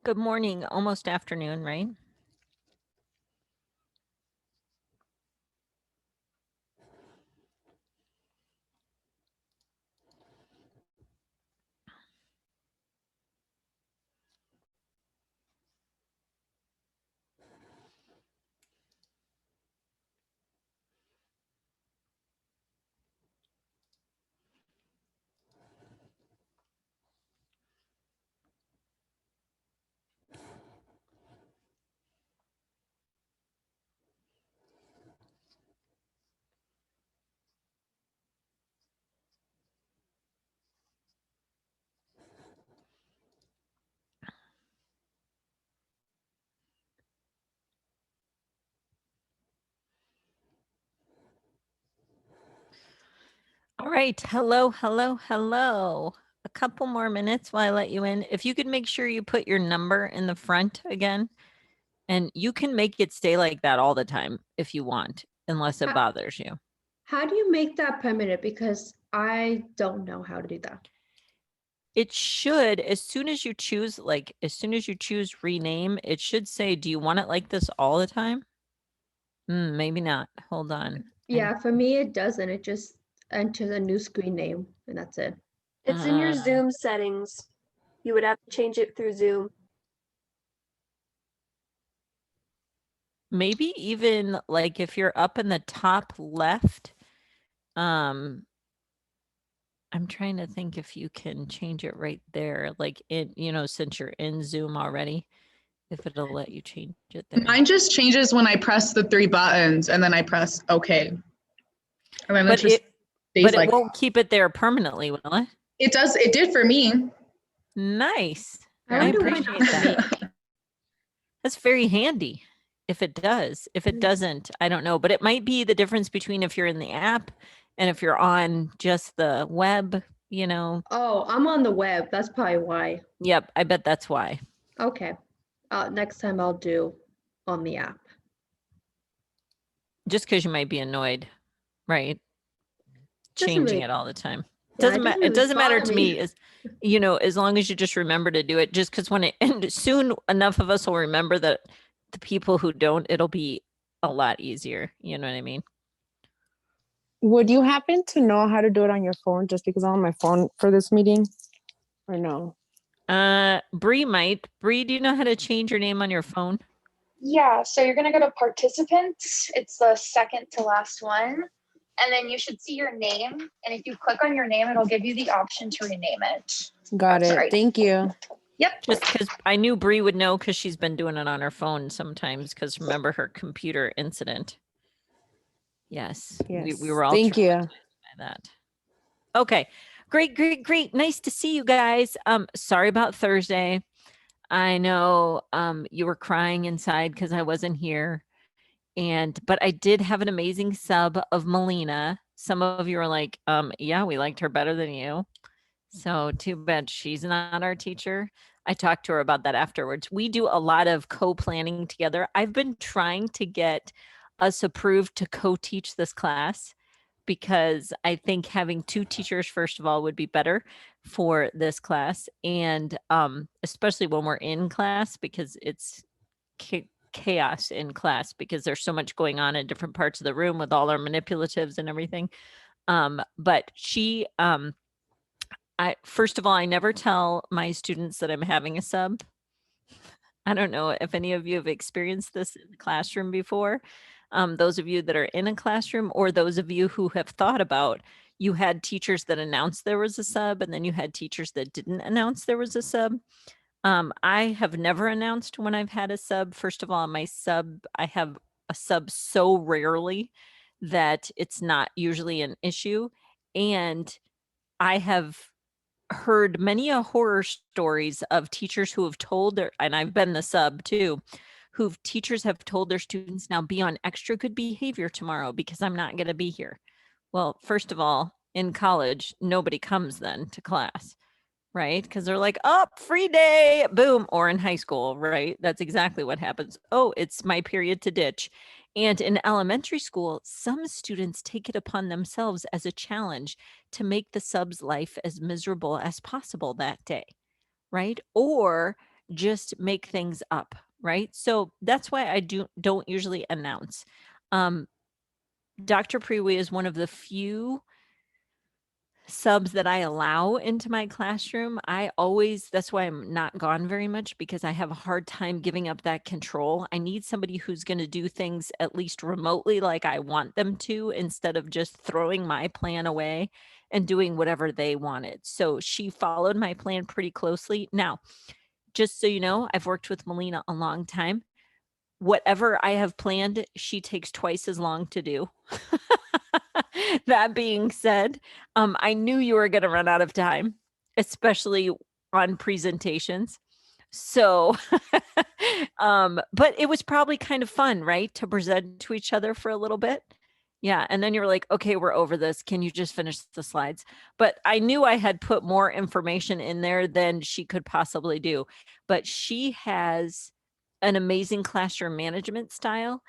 Good morning, almost afternoon, right? All right. Hello, hello, hello. A couple more minutes while I let you in. If you could make sure you put your number in the front again, and you can make it stay like that all the time if you want, unless it How, bothers you. how do you make that permanent? Because I don't know how to do that. It should, as soon as you choose, as soon as you choose rename, it should say, do you want it like this all the time? Maybe not. Hold on. Yeah, for me it doesn't. It just enters a new screen name and that's it. It's in your Uh, Zoom settings. You would have to change it through Zoom. Maybe even like if you're up in the top left, I'm trying to think if you can change it right there, like since you're in Zoom already, if it'll let you change it there. Mine just changes when I press the three buttons and then I press OK. And then But just it like won't keep it there permanently, will it? it does. It did for me. Nice. I I wonder why appreciate not for me. that. That's very handy. If it does. If it doesn't, I don't know. But it might be the difference between if you're in the app and if you're on just the web, Oh, I'm on the web. That's probably why. Yep, I bet that's why. Okay. Next time I'll do on the app. Just because you might be annoyed, right? Doesn't Changing really- it all the time. Yeah, Doesn't matter. It really doesn't matter bother to me as long as you just remember to do it, just because and soon enough of us will remember that the people who don't, it'll be a lot easier. You know what I mean? Would you happen to know how to do it on your phone just because I'm on my phone for this meeting? Or no? Bree might. Bree, do you know how to change your name on your phone? Yeah, so you're going to go to participants. It's the second to last one. And then you should see your name. And if you click on your name, it'll give you the option to rename it. Got it. Sorry. Thank you. Yep. Just because I knew Bree would know because she's been doing it on her phone sometimes because remember her computer incident. Yes. Yes. We were all Thank you. by that. Okay. Great. Nice to see you guys. Sorry about Thursday. I know you were crying inside because I wasn't here. But I did have an amazing sub of Melina. Some of you are like, yeah, we liked her better than you. So too bad she's not our teacher. I talked to her about that afterwards. We do a lot of co-planning together. I've been trying to get us approved to co-teach this class because I think having two teachers, first of all, would be better for this class. And especially when we're in class, because it's chaos in class because there's so much going on in different parts of the room with all our manipulatives and everything. But she, first of all, I never tell my students that I'm having a sub. I don't know if any of you have experienced this in the classroom before. Those of you that are in a classroom or those of you who have thought about, you had teachers that announced there was a sub and then you had teachers that didn't announce there was a sub. I have never announced when I've had a sub. First of all, I have a sub so rarely that it's not usually an issue. And I have heard many horror stories of teachers who have told and I've been the sub too, teachers have told their students now be on extra good behavior tomorrow because I'm not going to be here. Well, first of all, in college, nobody comes then to class, right? Because they're like, oh, free day, boom. Or in high school, right? That's exactly what happens. Oh, it's my period to ditch. And in elementary school, some students take it upon themselves as a challenge to make the sub's life as miserable as possible that day, right? Or just make things up, right? So that's why I don't usually announce. Dr. Prewy is one of the few subs that I allow into my classroom. That's why I'm not gone very much, because I have a hard time giving up that control. I need somebody who's going to do things at least remotely like I want them to, instead of just throwing my plan away and doing whatever they wanted. So she followed my plan pretty closely. Now, just so you know, I've worked with Melina a long time. Whatever I have planned, she takes twice as long to do. That being said, I knew you were going to run out of time, especially on presentations. So, but it was probably kind of fun, right? To present to each other for a little bit. Yeah. And then you were like, okay, we're over this. Can you just finish the slides? But I knew I had put more information in there than she could possibly do. But she has an amazing classroom management style.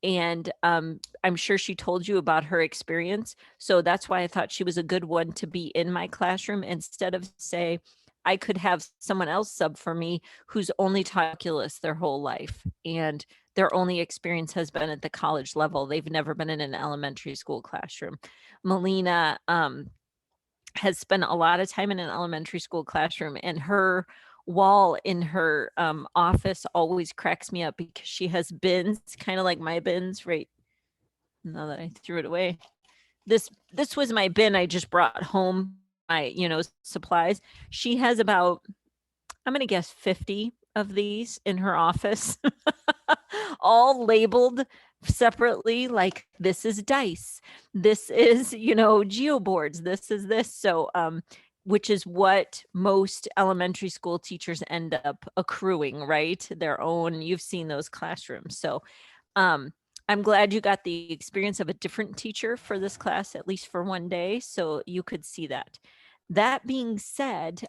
And I'm sure she told you about her experience. So that's why I thought she was a good one to be in my classroom, instead of, say, I could have someone else sub for me who's only taught calculus their whole life, and their only experience has been at the college level. They've never been in an elementary school classroom. Melina has spent a lot of time in an elementary school classroom, and her wall in her office always cracks me up, because she has bins, kind of like my bins, right? Now that I threw it away. This was my bin I just brought home, my, supplies. She has about, I'm going to guess 50 of these in her office, all labeled separately, like this is dice, this is, geoboards, this is this. So, which is what most elementary school teachers end up accruing, right? Their own, you've seen those classrooms. So, I'm glad you got the experience of a different teacher for this class, at least for one day, so you could see that. That being said,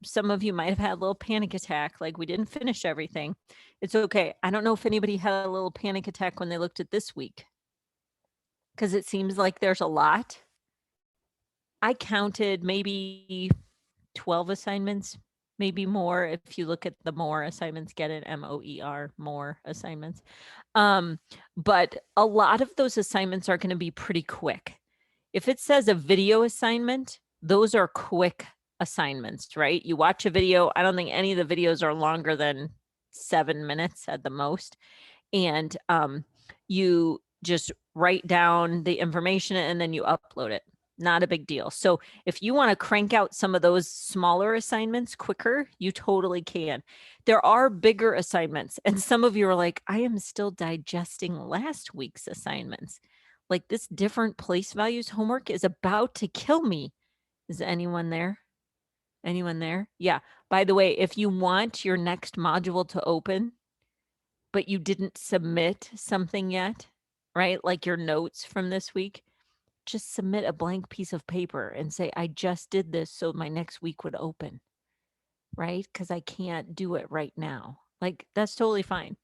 some of you might have had a little panic attack, like we didn't finish everything. It's okay. I don't know if anybody had a little panic attack when they looked at this week, because it seems like there's a lot. I counted maybe 12 assignments, maybe more if you look at the more assignments, get it, MOER, more assignments. But a lot of those assignments are going to be pretty quick. If it says a video assignment, those are quick assignments, right? You watch a video. I don't think any of the videos are longer than 7 minutes at the most. And you just write down the information and then you upload it. Not a big deal. So if you want to crank out some of those smaller assignments quicker, you totally can. There are bigger assignments. And some of you are like, I am still digesting last week's assignments. Like, this different place values homework is about to kill me. Is anyone there? Anyone there? Yeah. By the way, if you want your next module to open, but you didn't submit something yet, right? Like your notes from this week, just submit a blank piece of paper and say, I just did this so my next week would open, right? Because I can't do it right now. Like, that's totally fine.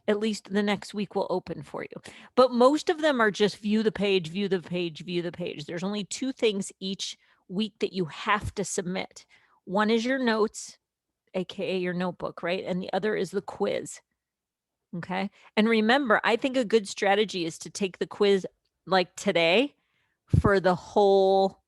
At least the next week will open for you. But most of them are just view the page, view the page, view the page. There's only 2 things each week that you have to submit. One is your notes, AKA your notebook, right? And the other is the quiz. Okay. And remember, I think a good strategy is to take the quiz like today for the whole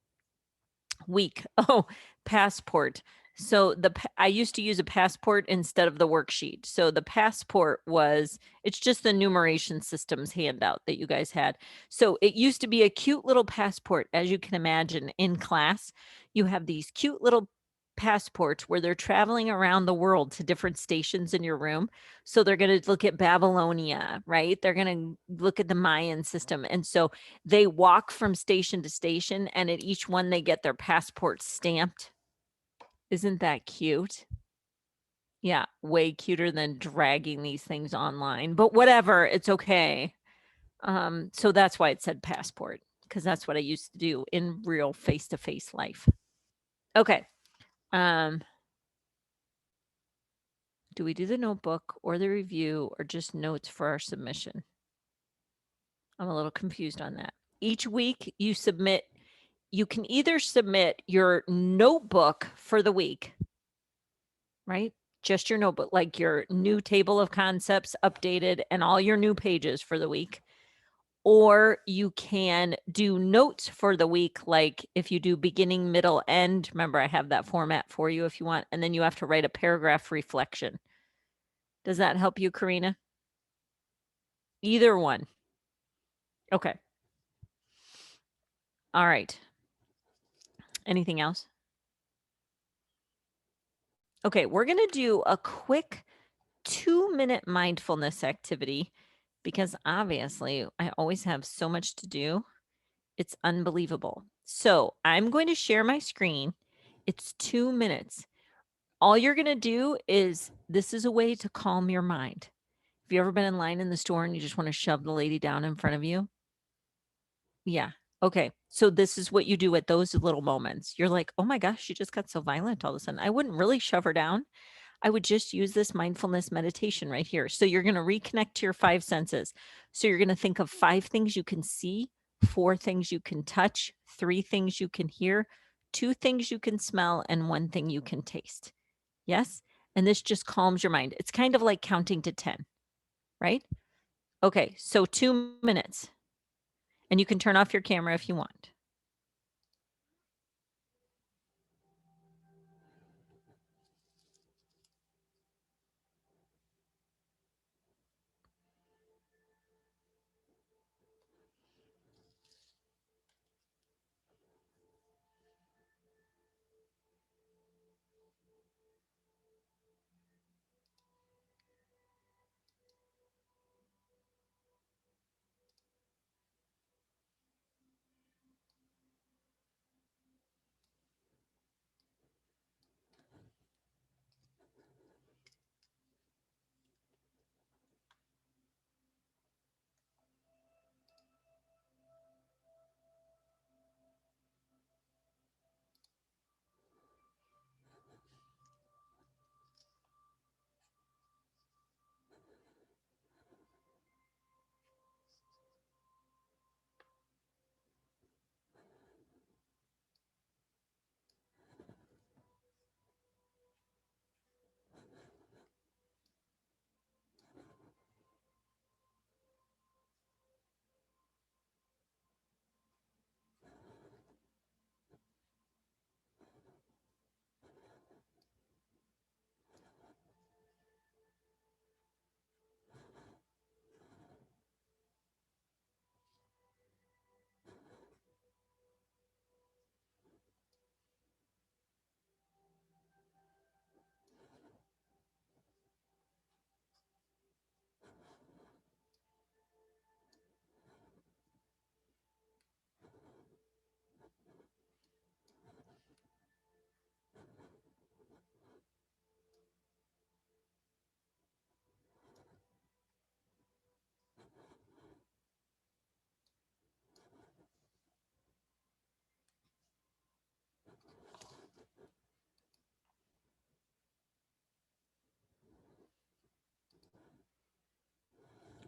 week. Oh, passport. So I used to use a passport instead of the worksheet. So the passport it's just the numeration systems handout that you guys had. So it used to be a cute little passport, as you can imagine. In class, you have these cute little passports where they're traveling around the world to different stations in your room. So they're going to look at Babylonia, right? They're going to look at the Mayan system. And so they walk from station to station, and at each one they get their passport stamped. Isn't that cute? Yeah, way cuter than dragging these things online, but whatever, it's okay. So that's why it said passport, because that's what I used to do in real face-to-face life. Okay. Do we do the notebook or the review or just notes for our submission? I'm a little confused on that. Each week you can either submit your notebook for the week, right? just your notebook, like your new table of concepts updated and all your new pages for the week. Or you can do notes for the week, like if you do beginning, middle, end. Remember, I have that format for you if you want. And then you have to write a paragraph reflection. Does that help you, Karina? Either one. Okay. All right. Anything else? Okay, we're going to do a quick 2-minute mindfulness activity because obviously I always have so much to do. It's unbelievable. So I'm going to share my screen. It's 2 minutes. All you're going to do is this is a way to calm your mind. Have you ever been in line in the store and you just want to shove the lady down in front of you? Yeah. Okay. So this is what you do at those little moments. You're like, oh my gosh, she just got so violent all of a sudden. I wouldn't really shove her down. I would just use this mindfulness meditation right here. So you're going to reconnect to your 5 senses. So you're going to think of 5 things you can see, 4 things you can touch, 3 things you can hear, 2 things you can smell, and 1 thing you can taste. Yes? And this just calms your mind. It's kind of like counting to 10, right? Okay. So 2 minutes. And you can turn off your camera if you want.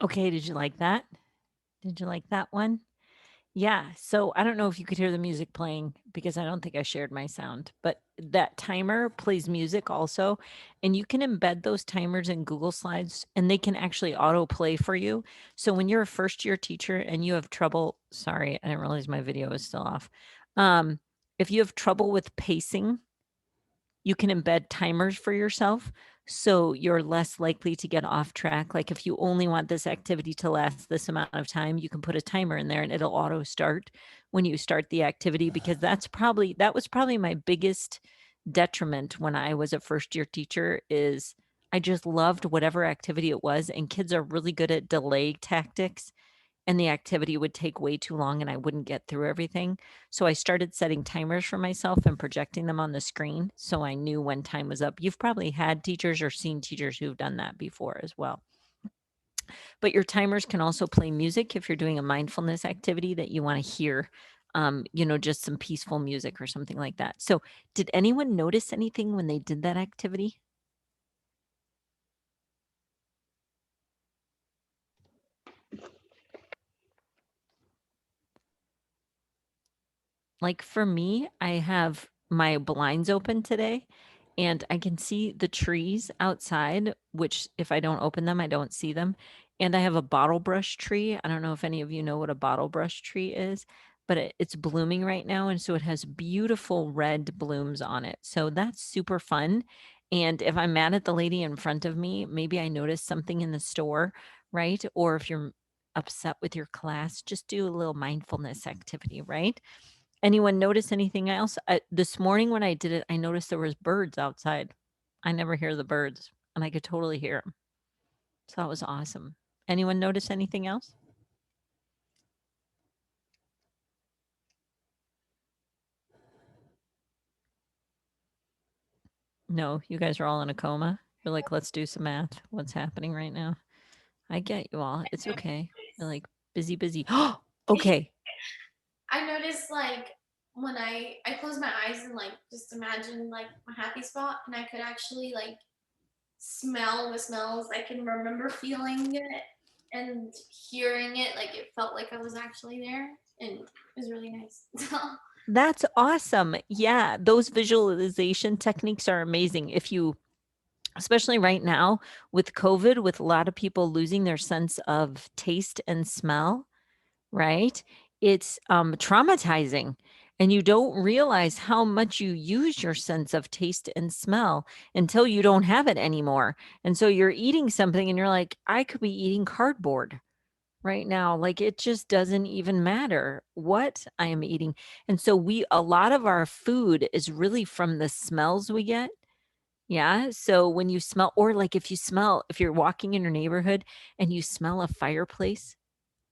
Okay. Did you like that? Did you like that one? Yeah. So I don't know if you could hear the music playing because I don't think I shared my sound, but that timer plays music also. And you can embed those timers in Google Slides and they can actually auto play for you. So when you're a first year teacher and you have trouble, sorry, I didn't realize my video was still off. If you have trouble with pacing, you can embed timers for yourself so you're less likely to get off track. Like if you only want this activity to last this amount of time, you can put a timer in there and it'll auto start when you start the activity because that was probably my biggest detriment when I was a first year teacher is I just loved whatever activity it was and kids are really good at delay tactics and the activity would take way too long and I wouldn't get through everything. So I started setting timers for myself and projecting them on the screen so I knew when time was up. You've probably had teachers or seen teachers who've done that before as well. But your timers can also play music if you're doing a mindfulness activity that you want to hear, just some peaceful music or something like that. So did anyone notice anything when they did that activity? Like for me, I have my blinds open today and I can see the trees outside, which if I don't open them, I don't see them. And I have a bottle brush tree. I don't know if any of you know what a bottle brush tree is, but it's blooming right now. And so it has beautiful red blooms on it. So that's super fun. And if I'm mad at the lady in front of me, maybe I noticed something in the store, right? Or if you're upset with your class, just do a little mindfulness activity, right? Anyone notice anything else? This morning when I did it, I noticed there was birds outside. I never hear the birds, and I could totally hear them. So that was awesome. Anyone notice anything else? No, you guys are all in a coma. You're like, let's do some math. What's happening right now? I get you all. It's okay. You're like busy, busy. Okay. I noticed like when I close my eyes and like just imagine like my happy spot, and I could actually like smell the smells. I can remember feeling it and hearing it. Like it felt like I was actually there, and it was really nice. That's awesome. Yeah, those visualization techniques are amazing. If you, especially right now with COVID, with a lot of people losing their sense of taste and smell, right? It's traumatizing. And you don't realize how much you use your sense of taste and smell until you don't have it anymore. And so you're eating something and you're like, I could be eating cardboard right now. Like it just doesn't even matter what I am eating. And so a lot of our food is really from the smells we get. Yeah. So when you smell, or like if you're walking in your neighborhood and you smell a fireplace,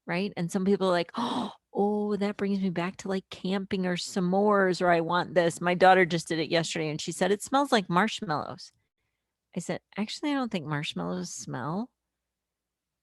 right? And some people are like, oh, that brings me back to like camping or s'mores, or I want this. My daughter just did it yesterday and she said, it smells like marshmallows. I said, actually, I don't think marshmallows smell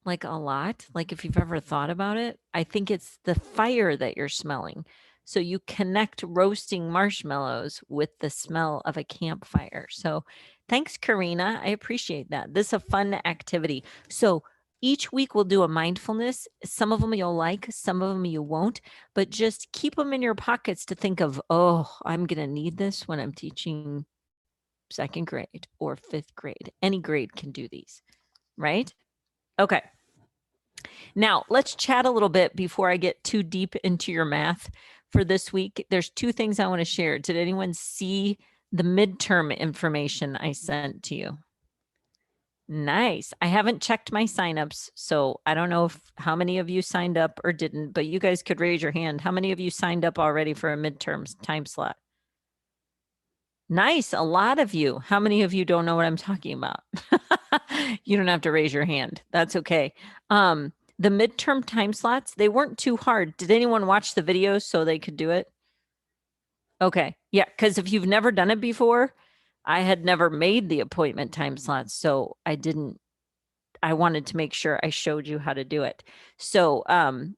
like a lot. Like if you've ever thought about it, I think it's the fire that you're smelling. So you connect roasting marshmallows with the smell of a campfire. So thanks, Karina. I appreciate that. This is a fun activity. So each week we'll do a mindfulness. Some of them you'll like, some of them you won't, but just keep them in your pockets to think of, oh, I'm going to need this when I'm teaching second grade or fifth grade. Any grade can do these, right? Okay. Now, let's chat a little bit before I get too deep into your math for this week. There's two things I want to share. Did anyone see the midterm information I sent to you? Nice. I haven't checked my signups, so I don't know how many of you signed up or didn't, but you guys could raise your hand. How many of you signed up already for a midterm time slot? Nice. A lot of you. How many of you don't know what I'm talking about? You don't have to raise your hand. That's okay. The midterm time slots, they weren't too hard. Did anyone watch the videos so they could do it? Okay. Yeah. Because if you've never done it before, I had never made the appointment time slots. So I wanted to make sure I showed you how to do it. So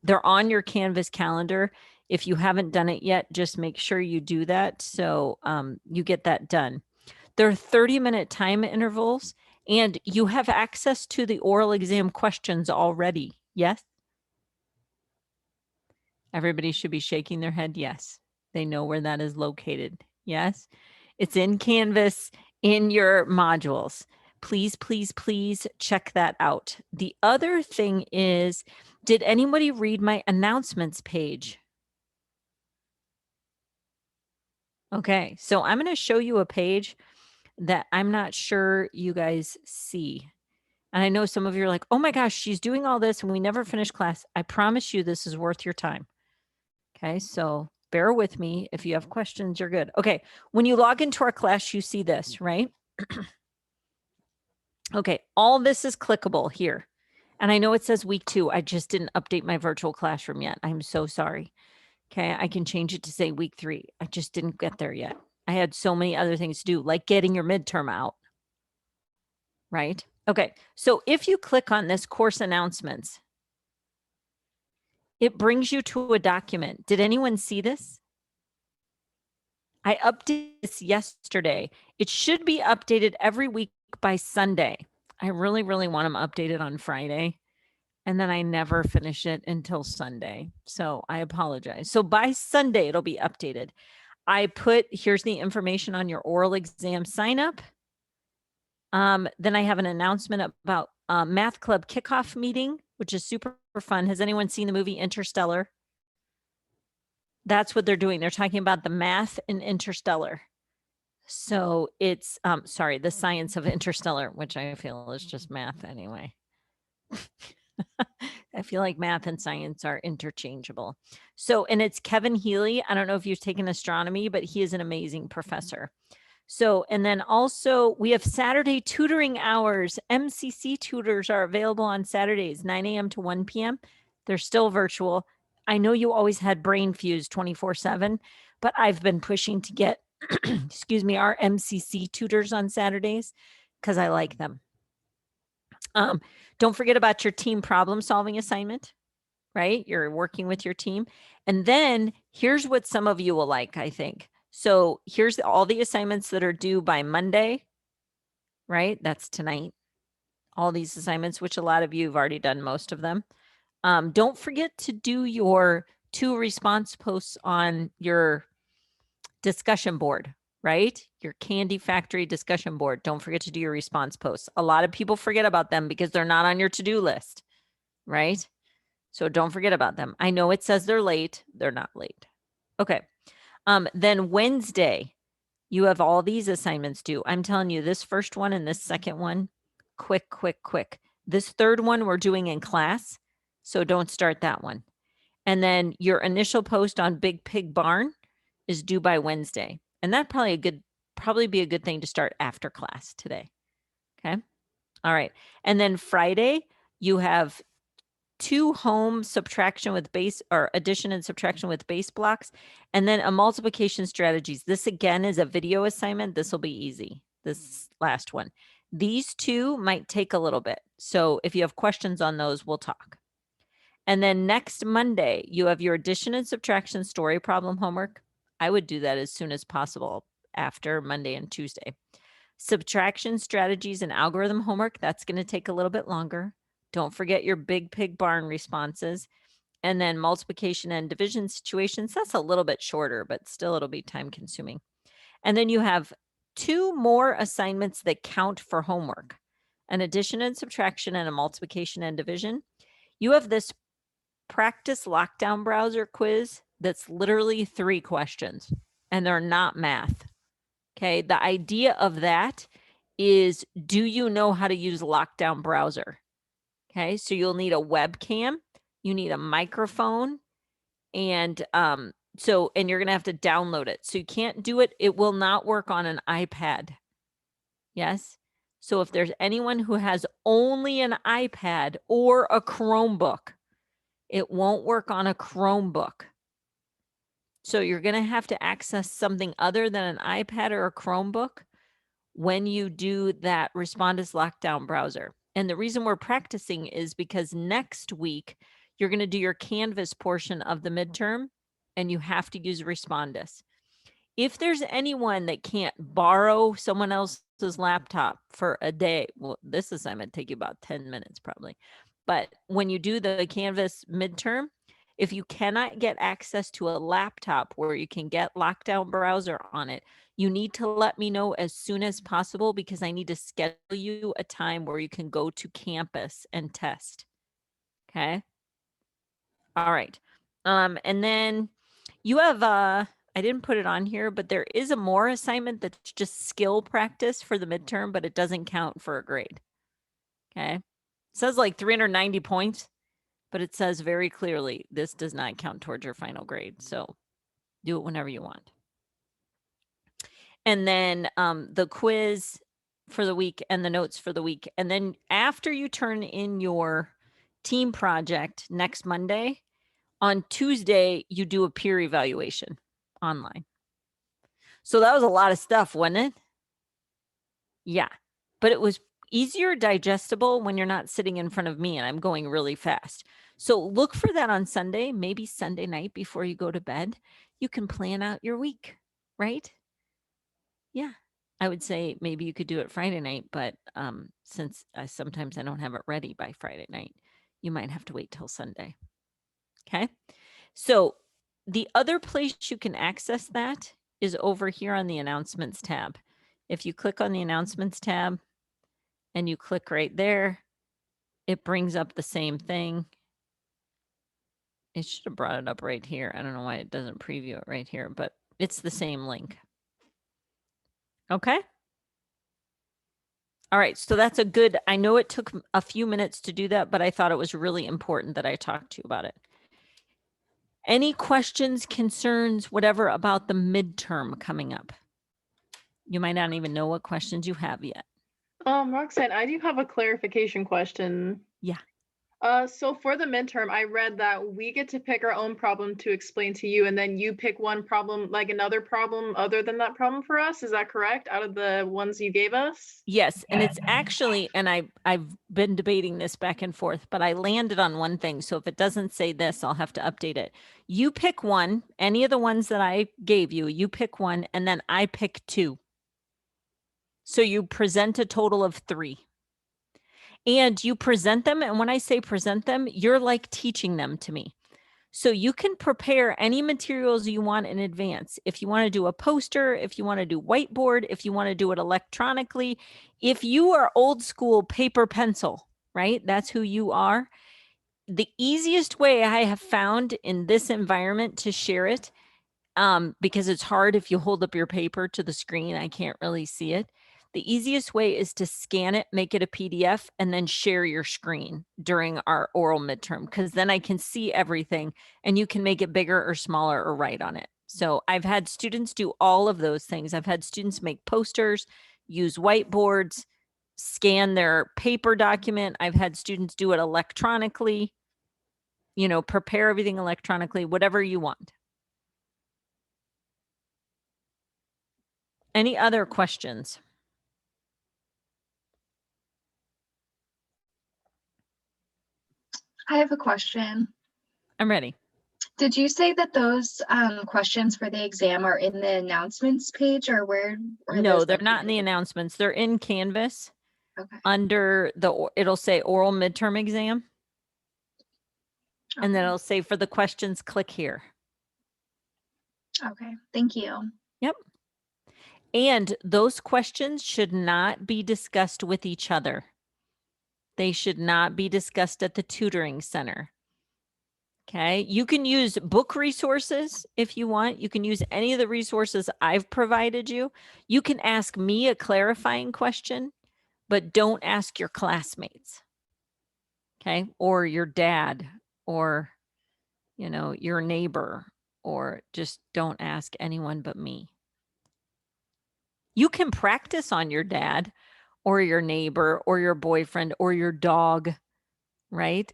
they're on your Canvas calendar. If you haven't done it yet, just make sure you do that. So you get that done. There are 30-minute time intervals and you have access to the oral exam questions already. Yes? Everybody should be shaking their head. Yes. They know where that is located. Yes. It's in Canvas in your modules. Please, please, please check that out. The other thing is, did anybody read my announcements page? Okay, so I'm going to show you a page that I'm not sure you guys see. And I know some of you are like, oh my gosh, she's doing all this and we never finished class. I promise you this is worth your time. Okay, so bear with me. If you have questions, you're good. Okay, when you log into our class, you see this, right? Okay, all this is clickable here. And I know it says week 2. I just didn't update my virtual classroom yet. I'm so sorry. Okay, I can change it to say week 3. I just didn't get there yet. I had so many other things to do, like getting your midterm out. Right? Okay, so if you click on this course announcements, it brings you to a document. Did anyone see this? I updated this yesterday. It should be updated every week by Sunday. I really, really want them updated on Friday. And then I never finish it until Sunday. So I apologize. So by Sunday, it'll be updated. here's the information on your oral exam sign up. Then I have an announcement about math club kickoff meeting, which is super fun. Has anyone seen the movie Interstellar? That's what they're doing. They're talking about the math in Interstellar. So it's, the science of Interstellar, which I feel is just math anyway. I feel like math and science are interchangeable. So, and it's Kevin Healy. I don't know if you've taken astronomy, but he is an amazing professor. So, and then also we have Saturday tutoring hours. MCC tutors are available on Saturdays, 9 a.m. to 1 p.m. They're still virtual. I know you always had Brain Fuse 24/7, but I've been pushing to get, excuse me, our MCC tutors on Saturdays because I like them. Don't forget about your team problem solving assignment, right? You're working with your team. And then here's what some of you will like, I think. So here's all the assignments that are due by Monday, right? That's tonight. All these assignments, which a lot of you have already done most of them. Don't forget to do your 2 response posts on your discussion board, right? Your Candy Factory discussion board. Don't forget to do your response posts. A lot of people forget about them because they're not on your to-do list, right? So don't forget about them. I know it says they're late. They're not late. Okay. Then Wednesday, you have all these assignments due. I'm telling you, this first one and this second one, quick. This third one we're doing in class, so don't start that one. And then your initial post on Big Pig Barn is due by Wednesday. And that probably be a good thing to start after class today. Okay. All right. And then Friday, you have 2 home subtraction with base or addition and subtraction with base blocks, and then a multiplication strategies. This again is a video assignment. This will be easy. This last one. These 2 might take a little bit. So if you have questions on those, we'll talk. And then next Monday, you have your addition and subtraction story problem homework. I would do that as soon as possible after Monday and Tuesday. Subtraction strategies and algorithm homework, that's going to take a little bit longer. Don't forget your Big Pig Barn responses. And then multiplication and division situations, that's a little bit shorter, but still it'll be time consuming. And then you have 2 more assignments that count for homework, an addition and subtraction and a multiplication and division. You have this practice lockdown browser quiz that's literally 3 questions and they're not math. Okay. The idea of that is, do you know how to use lockdown browser? Okay. So you'll need a webcam, you need a microphone, and and you're going to have to download it. So you can't do it. It will not work on an iPad. Yes. So if there's anyone who has only an iPad or a Chromebook, it won't work on a Chromebook. So you're going to have to access something other than an iPad or a Chromebook when you do that Respondus lockdown browser. And the reason we're practicing is because next week, you're going to do your Canvas portion of the midterm, and you have to use Respondus. If there's anyone that can't borrow someone else's laptop for a day, well, this assignment take you about 10 minutes probably. But when you do the Canvas midterm, if you cannot get access to a laptop where you can get lockdown browser on it, you need to let me know as soon as possible because I need to schedule you a time where you can go to campus and test. Okay. All right. And then you have, I didn't put it on here, but there is a more assignment that's just skill practice for the midterm, but it doesn't count for a grade. Okay. It says like 390 points, but it says very clearly, this does not count towards your final grade. So do it whenever you want. And then the quiz for the week and the notes for the week. And then after you turn in your team project next Monday, on Tuesday, you do a peer evaluation online. So that was a lot of stuff, wasn't it? Yeah, but it was easier digestible when you're not sitting in front of me and I'm going really fast. So look for that on Sunday, maybe Sunday night before you go to bed. You can plan out your week, right? Yeah, I would say maybe you could do it Friday night, but since sometimes I don't have it ready by Friday night, you might have to wait till Sunday. Okay. So the other place you can access that is over here on the announcements tab. If you click on the announcements tab and you click right there, it brings up the same thing. It should have brought it up right here. I don't know why it doesn't preview it right here, but it's the same link. Okay. All right. So that's a good, I know it took a few minutes to do that, but I thought it was really important that I talked to you about it. Any questions, concerns, whatever about the midterm coming up? You might not even know what questions you have yet. Roxanne, I do have a clarification question. Yeah. So for the midterm, I read that we get to pick our own problem to explain to you, and then you pick one problem, like another problem other than that problem for us. Is that correct? Out of the ones you gave us? Yes, and it's actually, and I've been debating this back and forth, but I landed on one thing. So if it doesn't say this, I'll have to update it. You pick one, any of the ones that I gave you, you pick one, and then I pick two. So you present a total of 3. And you present them, and when I say present them, you're like teaching them to me. So you can prepare any materials you want in advance. If you want to do a poster, if you want to do whiteboard, if you want to do it electronically, if you are old school paper pencil, right? That's who you are. The easiest way I have found in this environment to share it, because it's hard if you hold up your paper to the screen, I can't really see it. The easiest way is to scan it, make it a PDF, and then share your screen during our oral midterm, because then I can see everything and you can make it bigger or smaller or write on it. So I've had students do all of those things. I've had students make posters, use whiteboards, scan their paper document. I've had students do it electronically, you know, prepare everything electronically, whatever you want. Any other questions? I have a question. I'm ready. Did you say that those questions for the exam are in the announcements page, or where are No, those they're not in the located? announcements. They're in Canvas Okay. under it'll say oral midterm exam. And then Okay. it'll say for the questions, click here. Okay. Thank you. Yep. And those questions should not be discussed with each other. They should not be discussed at the tutoring center. Okay. You can use book resources if you want. You can use any of the resources I've provided you. You can ask me a clarifying question, but don't ask your classmates. Okay. Or your dad, or, you know, your neighbor, or just don't ask anyone but me. You can practice on your dad or your neighbor or your boyfriend or your dog, right?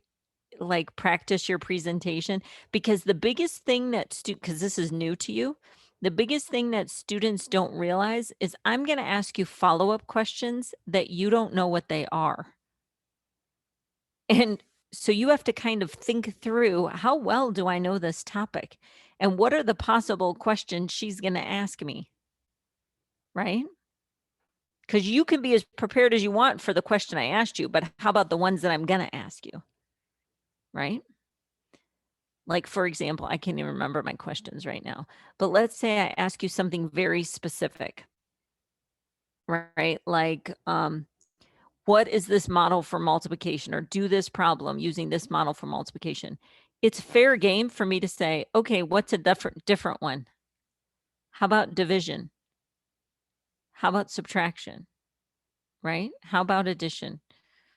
Like practice your presentation, because the biggest thing that because this is new to you, the biggest thing that students don't realize is I'm going to ask you follow-up questions that you don't know what they are. And so you have to kind of think through, how well do I know this topic? And what are the possible questions she's going to ask me? Right? Because you can be as prepared as you want for the question I asked you, but how about the ones that I'm going to ask you? Right? Like, for example, I can't even remember my questions right now, but let's say I ask you something very specific, right? Like, what is this model for multiplication, or do this problem using this model for multiplication? It's fair game for me to say, okay, what's a different one? How about division? How about subtraction? Right? How about addition?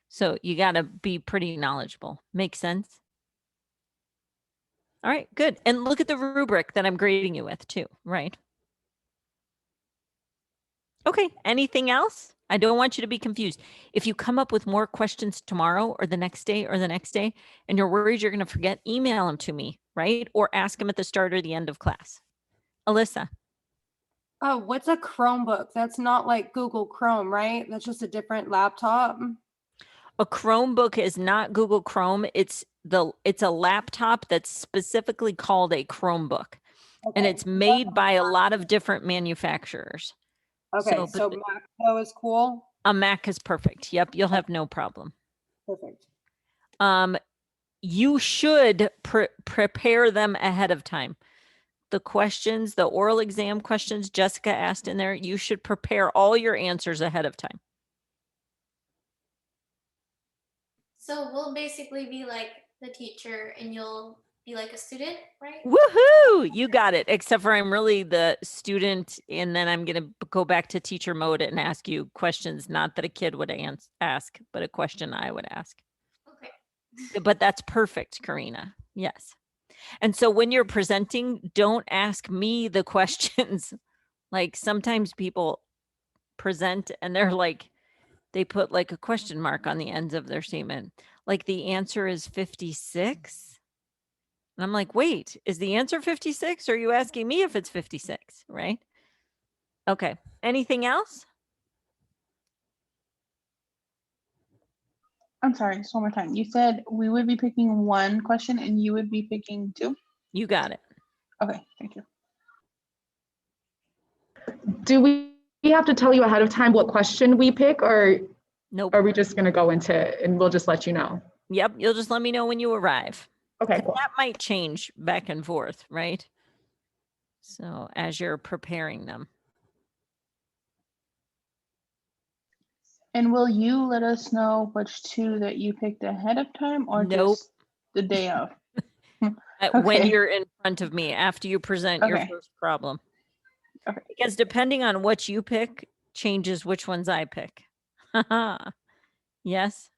So you got to be pretty knowledgeable. Make sense? All right, good. And look at the rubric that I'm grading you with too, right? Okay, anything else? I don't want you to be confused. If you come up with more questions tomorrow or the next day or the next day, and you're worried you're going to forget, email them to me, right? Or ask them at the start or the end of class. Alyssa. Oh, what's a Chromebook? That's not like Google Chrome, right? That's just a different laptop. A Chromebook is not Google Chrome. It's a laptop that's specifically called a Chromebook. And Okay. it's made by a lot of different manufacturers. Okay, so Mac though is cool. A Mac is perfect. Yep, you'll have no problem. Perfect. You should prepare them ahead of time. the questions, the oral exam questions Jessica asked in there, you should prepare all your answers ahead of time. So we'll basically be like the teacher and you'll be like a student, right? Woohoo! You got it. Except for I'm really the student, and then I'm going to go back to teacher mode and ask you questions, not that a kid would ask, but a question I would ask. Okay. But that's perfect, Karina. Yes. And so when you're presenting, don't ask me the questions. Like sometimes people present and they're like, they put like a question mark on the ends of their statement. Like the answer is 56. And I'm like, wait, is the answer 56? Or are you asking me if it's 56? Right? Okay. Anything else? I'm sorry, just one more time. You said we would be picking one question and you would be picking two? You got it. Okay, thank you. Do we have to tell you ahead of time what question we pick, or Nope. are we just going to go into it and we'll just let you know? Yep. You'll just let me know when you arrive. Okay, 'Cause cool. that might change back and forth, right? So as you're preparing them. And will you let us know which two that you picked ahead of time or Nope. just the day of? When Okay. you're in front of me after you present your Okay. first problem. Okay. Because depending on what you pick changes which ones I pick. Yes.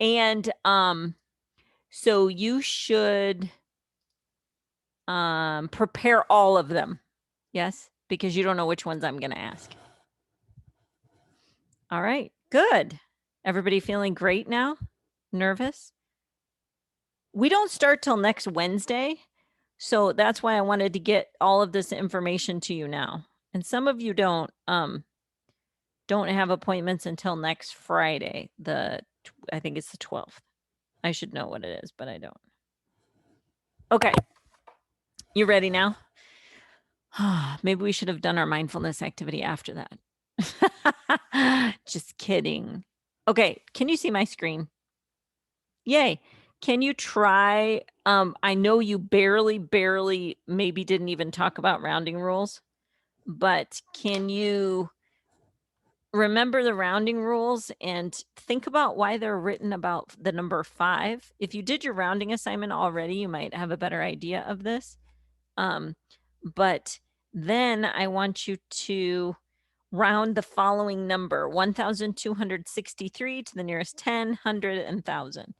And so you should prepare all of them. Yes, because you don't know which ones I'm going to ask. All right. Good. Everybody feeling great now? Nervous? We don't start till next Wednesday. So that's why I wanted to get all of this information to you now. And some of you don't have appointments until next Friday. I think it's the 12th. I should know what it is, but I don't. Okay. You ready now? Maybe we should have done our mindfulness activity after that. Just kidding. Okay. Can you see my screen? Yay. Can you try? I know you barely, maybe didn't even talk about rounding rules, but can you remember the rounding rules and think about why they're written about the number 5? If you did your rounding assignment already, you might have a better idea of this. But then I want you to round the following number: 1,263 to the nearest 10, 100, and 1,000.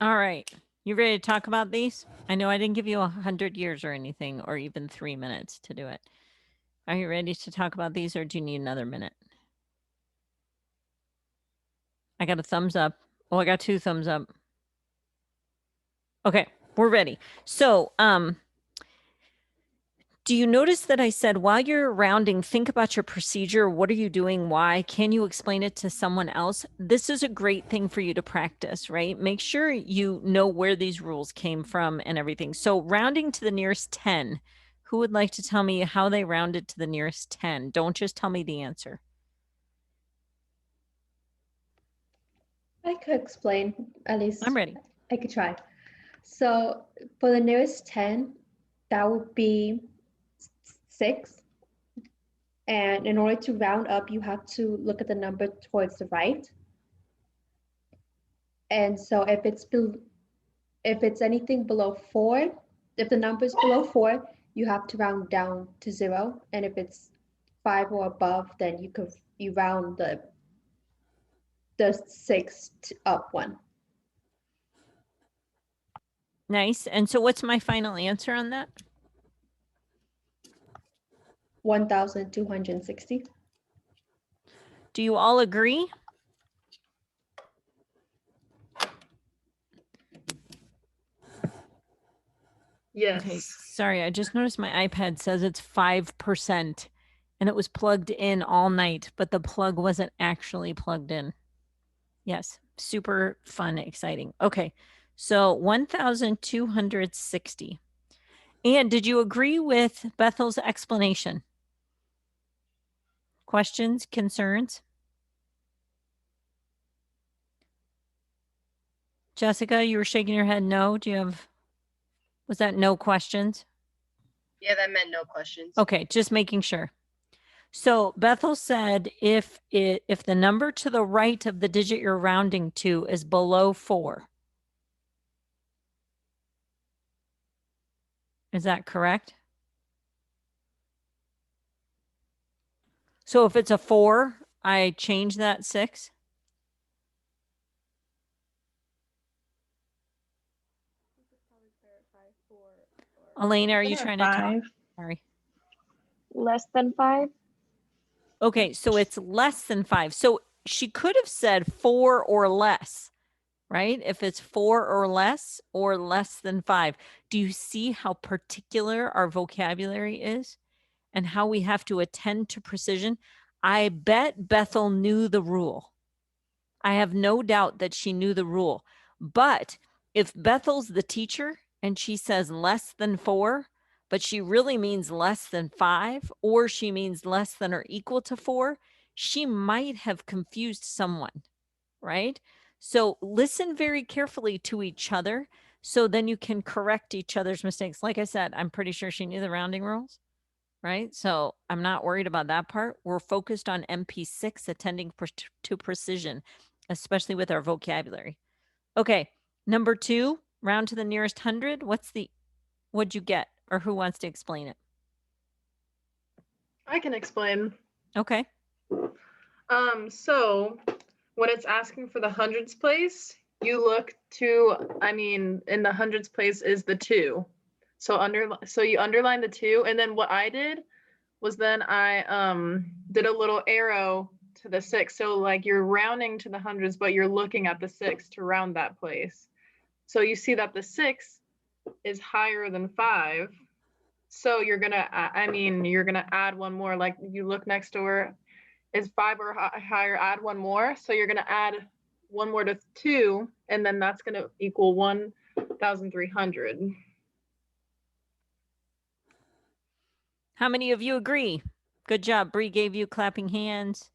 All right. You ready to talk about these? I know I didn't give you 100 years or anything, or even 3 minutes to do it. Are you ready to talk about these, or do you need another minute? I got a thumbs up. Oh, I got 2 thumbs up. Okay. We're ready. So, do you notice that I said while you're rounding, think about your procedure? What are you doing? Why? Can you explain it to someone else? This is a great thing for you to practice, right? Make sure you know where these rules came from and everything. So, rounding to the nearest 10, who would like to tell me how they rounded to the nearest 10? Don't just tell me the answer. I could explain, at least I'm ready. I could try. So for the nearest 10, that would be 6. And in order to round up, you have to look at the number towards the right. And so if it's anything below 4, if the number is below 4, you have to round down to 0. And if it's 5 or above, then you round the 6 up 1. Nice. And so, what's my final answer on that? 1,260. Do you all agree? Yes. Okay, sorry, I just noticed my iPad says it's 5% and it was plugged in all night, but the plug wasn't actually plugged in. Yes, super fun, exciting. Okay, so 1,260. And did you agree with Bethel's explanation? Questions, concerns? Jessica, you were shaking your head no. Was that no questions? Yeah, that meant no questions. Okay, just making sure. So Bethel said if the number to the right of the digit you're rounding to is below 4. Is that correct? So if it's a 4, I change that 6. Elena, are you trying to talk? 5. Sorry. Less than 5? Okay, so it's less than 5. So she could have said 4 or less, right? If it's 4 or less than 5. Do you see how particular our vocabulary is and how we have to attend to precision? I bet Bethel knew the rule. I have no doubt that she knew the rule. But if Bethel's the teacher and she says less than 4, but she really means less than 5, or she means less than or equal to 4, she might have confused someone, right? So listen very carefully to each other so then you can correct each other's mistakes. Like I said, I'm pretty sure she knew the rounding rules, right? So I'm not worried about that part. We're focused on MP6, attending to precision, especially with our vocabulary. Okay, number 2, round to the nearest 100. What'd you get, or who wants to explain it? I can explain. Okay. So when it's asking for the hundreds place, you look to, in the hundreds place is the 2. So you underline the 2, and then what I did was then I did a little arrow to the 6. So like you're rounding to the hundreds, but you're looking at the 6 to round that place. So you see that the 6 is higher than 5. So you're gonna add one more. Like you look next door, is 5 or higher, add one more. So you're gonna add one more to 2, and then that's gonna equal 1,300. How many of you agree? Good job. Bree gave you clapping hands.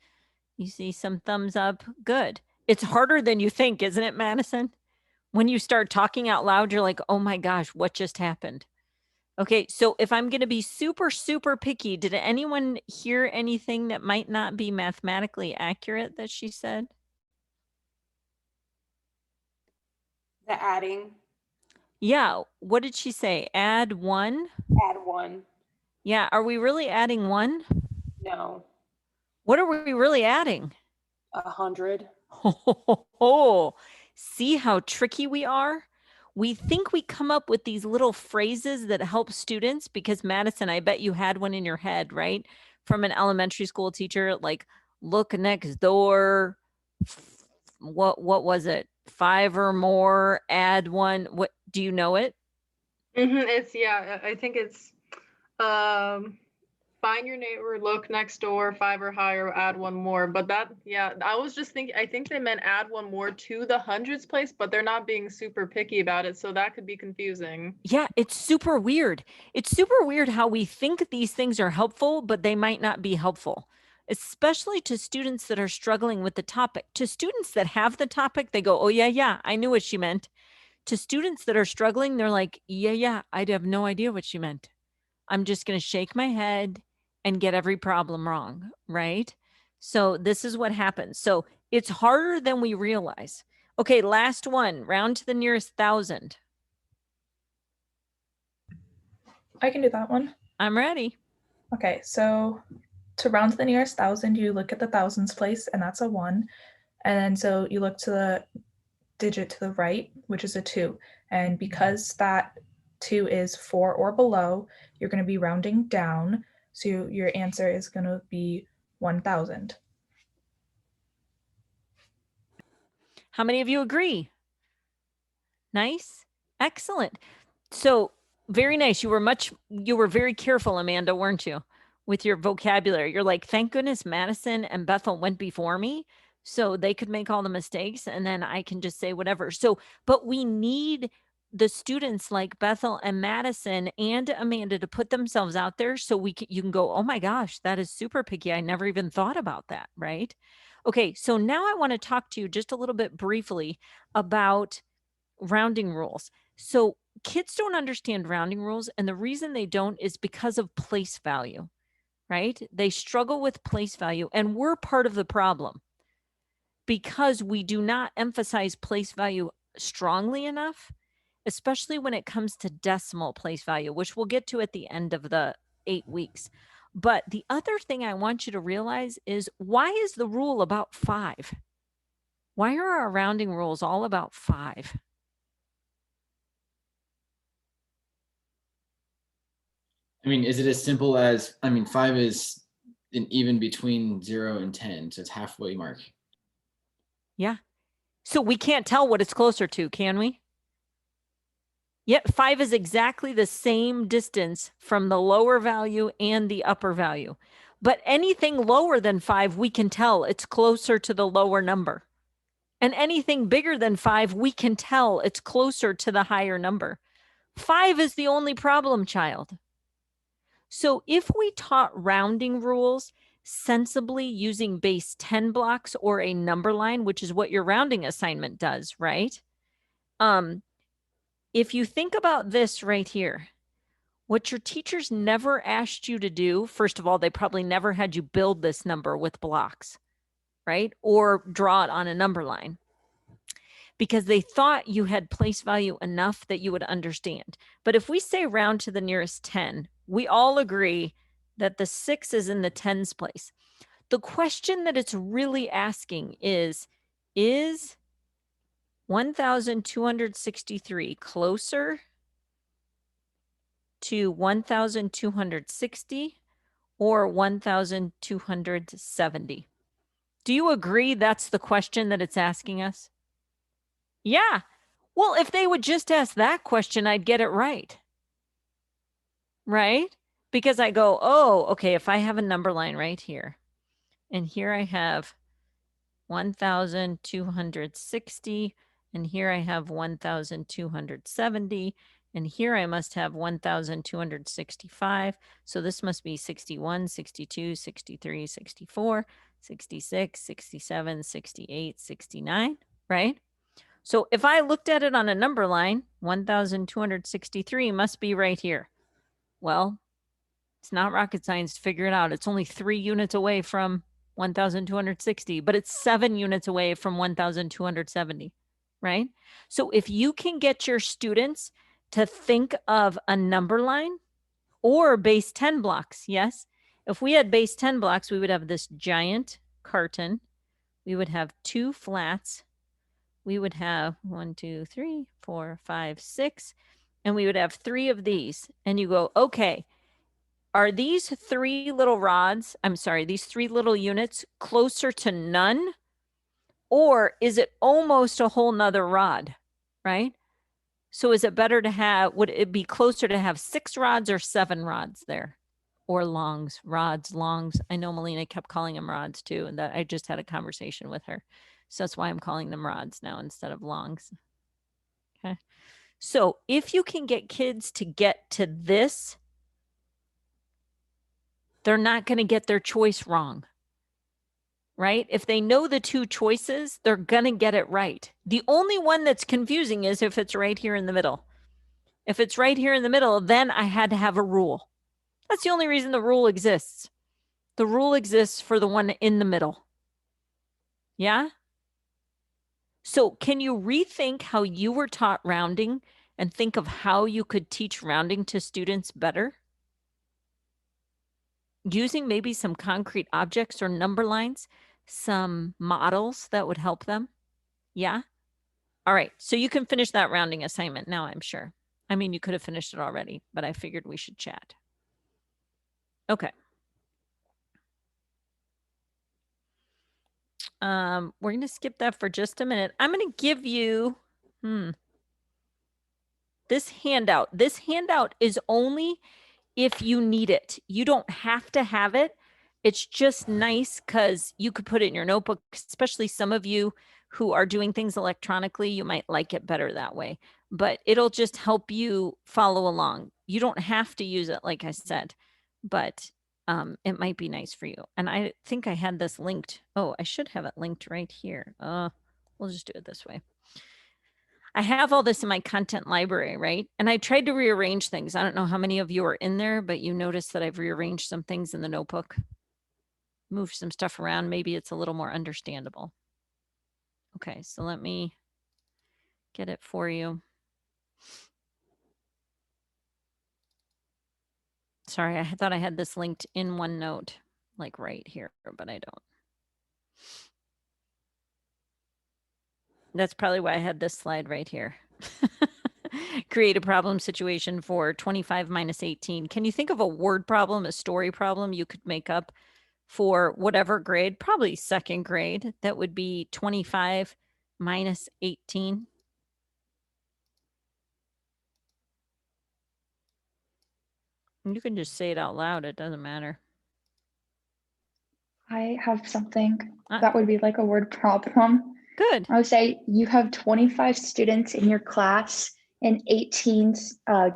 You see some thumbs up. Good. It's harder than you think, isn't it, Madison? When you start talking out loud, you're like, oh my gosh, what just happened? Okay, so if I'm going to be super, super picky, did anyone hear anything that might not be mathematically accurate that she said? The adding. Yeah, what did she say? Add 1? Add 1. Yeah, are we really adding 1? No. What are we really adding? 100. Oh, see how tricky we are? We think we come up with these little phrases that help students because Madison, I bet you had one in your head, right? From an elementary school teacher, like look next door. What was it? 5 or more, add 1. What do you know it? It's, yeah, I think it's find your neighbor, look next door, 5 or higher, add one more. But that, yeah, I was just thinking, I think they meant add one more to the hundreds place, but they're not being super picky about it, so that could be confusing. Yeah, it's super weird. It's super weird how we think these things are helpful, but they might not be helpful, especially to students that are struggling with the topic. To students that have the topic, they go, oh, yeah, yeah, I knew what she meant. To students that are struggling, they're like, yeah, yeah, I have no idea what she meant. I'm just going to shake my head and get every problem wrong, right? So this is what happens. So it's harder than we realize. Okay, last one, round to the nearest 1,000. I can do that one. I'm ready. Okay, so to round to the nearest 1,000, you look at the thousands place, and that's a 1. And then so you look to the digit to the right, which is a 2. And because that 2 is 4 or below, you're going to be rounding down. So your answer is going to be 1,000. How many of you agree? Nice. Excellent. So very nice. You were very careful, Amanda, weren't you? With your vocabulary. You're like, thank goodness Madison and Bethel went before me so they could make all the mistakes and then I can just say whatever. So, but we need the students like Bethel and Madison and Amanda to put themselves out there so you can go, oh my gosh, that is super picky. I never even thought about that, right? Okay, so now I want to talk to you just a little bit briefly about rounding rules. So kids don't understand rounding rules, and the reason they don't is because of place value, right? They struggle with place value, and we're part of the problem because we do not emphasize place value strongly enough, especially when it comes to decimal place value, which we'll get to at the end of the 8 weeks. But the other thing I want you to realize is, why is the rule about 5? Why are our rounding rules all about 5? I mean, is it as simple as, I mean, 5 is an even between 0 and 10, so it's halfway mark. Yeah. So we can't tell what it's closer to, can we? Yet 5 is exactly the same distance from the lower value and the upper value. But anything lower than 5, we can tell it's closer to the lower number. And anything bigger than 5, we can tell it's closer to the higher number. 5 is the only problem child. So if we taught rounding rules sensibly using base 10 blocks or a number line, which is what your rounding assignment does, right? If you think about this right here, what your teachers never asked you to do, first of all, they probably never had you build this number with blocks, right? Or draw it on a number line, because they thought you had place value enough that you would understand. But if we say round to the nearest 10, we all agree that the 6 is in the tens place. The question that it's really asking is 1,263 closer to 1,260 or 1,270? Do you agree that's the question that it's asking us? Yeah. Well, if they would just ask that question, I'd get it right. Right? Because I go, oh, okay, if I have a number line right here, and here I have 1,260, and here I have 1,270, and here I must have 1,265. So this must be 61, 62, 63, 64, 66, 67, 68, 69, right? So if I looked at it on a number line, 1,263 must be right here. Well, it's not rocket science to figure it out. It's only 3 units away from 1,260, but it's 7 units away from 1,270, right? So if you can get your students to think of a number line or base 10 blocks, yes. If we had base 10 blocks, we would have this giant carton. We would have 2 flats. We would have 1, 2, 3, 4, 5, 6, and we would have 3 of these. And you go, okay, are these 3 little rods, these 3 little units closer to none? Or is it almost a whole nother rod, right? So is it better to have, would it be closer to have 6 rods or 7 rods there? Or longs, rods, longs. I know Melina kept calling them rods too, and that I just had a conversation with her. So that's why I'm calling them rods now instead of longs. Okay. So if you can get kids to get to this, they're not going to get their choice wrong. Right? If they know the 2 choices, they're going to get it right. The only one that's confusing is if it's right here in the middle. If it's right here in the middle, then I had to have a rule. That's the only reason the rule exists. The rule exists for the one in the middle. Yeah? So can you rethink how you were taught rounding and think of how you could teach rounding to students better? Using maybe some concrete objects or number lines, some models that would help them. Yeah? All right. So you can finish that rounding assignment now, I'm sure. I mean, you could have finished it already, but I figured we should chat. Okay. We're going to skip that for just a minute. I'm going to give you this handout. This handout is only if you need it. You don't have to have it. It's just nice because you could put it in your notebook, especially some of you who are doing things electronically. You might like it better that way, but it'll just help you follow along. You don't have to use it, like I said, but it might be nice for you. And I think I had this linked. Oh, I should have it linked right here. We'll just do it this way. I have all this in my content library, right? And I tried to rearrange things. I don't know how many of you are in there, but you notice that I've rearranged some things in the notebook, moved some stuff around. Maybe it's a little more understandable. Okay, so let me get it for you. Sorry, I thought I had this linked in OneNote, like right here, but I don't. That's probably why I had this slide right here. Create a problem situation for 25 minus 18. Can you think of a word problem, a story problem you could make up for whatever grade, probably second grade, that would be 25 minus 18? You can just say it out loud. It doesn't matter. I have something that would be like a word problem. Good. I would say you have 25 students in your class and 18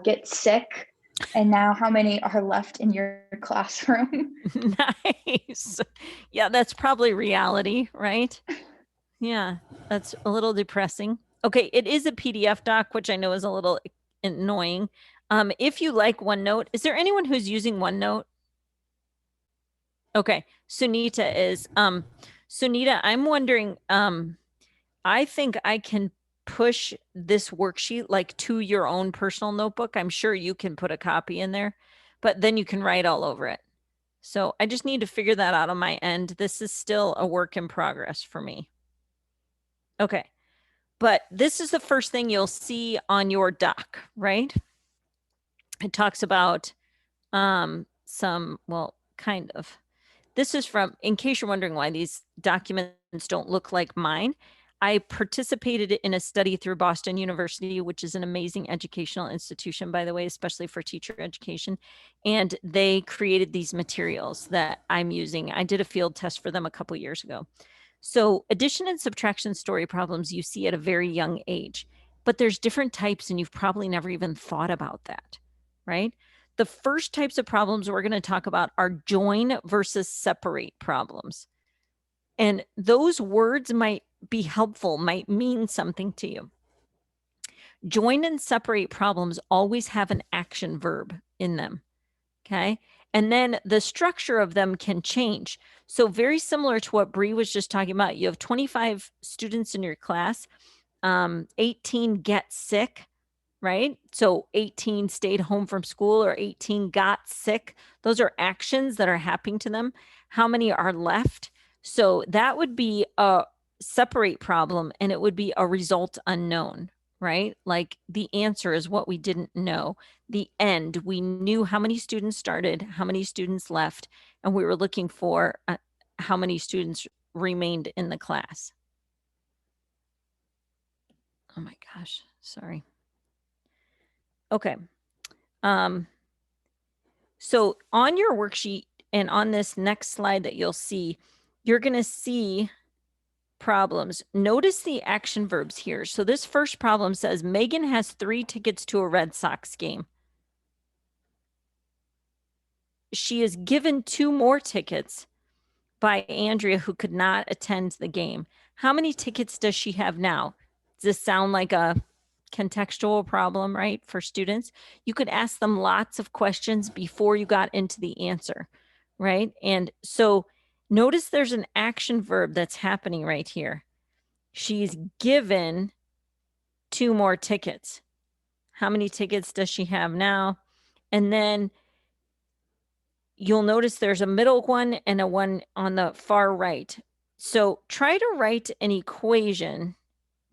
get sick. And now how many are left in your classroom? Nice. Yeah, that's probably reality, right? Yeah, that's a little depressing. Okay, it is a PDF doc, which I know is a little annoying. If you like OneNote, is there anyone who's using OneNote? Okay, Sunita is. Sunita, I'm wondering, I think I can push this worksheet like to your own personal notebook. I'm sure you can put a copy in there, but then you can write all over it. So I just need to figure that out on my end. This is still a work in progress for me. Okay. But this is the first thing you'll see on your doc, right? It talks about well, kind of. This is from, in case you're wondering why these documents don't look like mine, I participated in a study through Boston University, which is an amazing educational institution, by the way, especially for teacher education. And they created these materials that I'm using. I did a field test for them a couple years ago. So addition and subtraction story problems you see at a very young age, but there's different types and you've probably never even thought about that, right? The first types of problems we're going to talk about are join versus separate problems. And those words might be helpful, might mean something to you. Join and separate problems always have an action verb in them. Okay. And then the structure of them can change. So very similar to what Bree was just talking about, you have 25 students in your class, 18 get sick, right? So 18 stayed home from school or 18 got sick. Those are actions that are happening to them. How many are left? So that would be a separate problem and it would be a result unknown, right? Like the answer is what we didn't know. The end, we knew how many students started, how many students left, and we were looking for how many students remained in the class. Oh my gosh, sorry. Okay. So on your worksheet and on this next slide that you'll see, you're going to see problems. Notice the action verbs here. So this first problem says Megan has 3 tickets to a Red Sox game. She is given 2 more tickets by Andrea, who could not attend the game. How many tickets does she have now? Does this sound like a contextual problem, right? For students, you could ask them lots of questions before you got into the answer, right? And so notice there's an action verb that's happening right here. She's given 2 more tickets. How many tickets does she have now? And then you'll notice there's a middle one and a one on the far right. So try to write an equation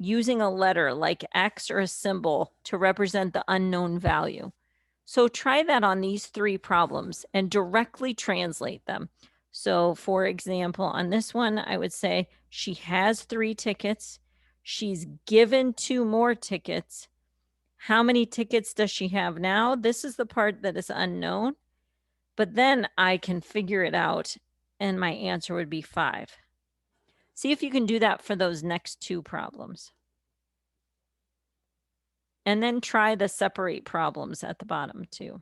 using a letter like X or a symbol to represent the unknown value. So try that on these 3 problems and directly translate them. So for example, on this one, I would say she has 3 tickets. She's given 2 more tickets. How many tickets does she have now? This is the part that is unknown, but then I can figure it out and my answer would be 5. See if you can do that for those next 2 problems. And then try the separate problems at the bottom too.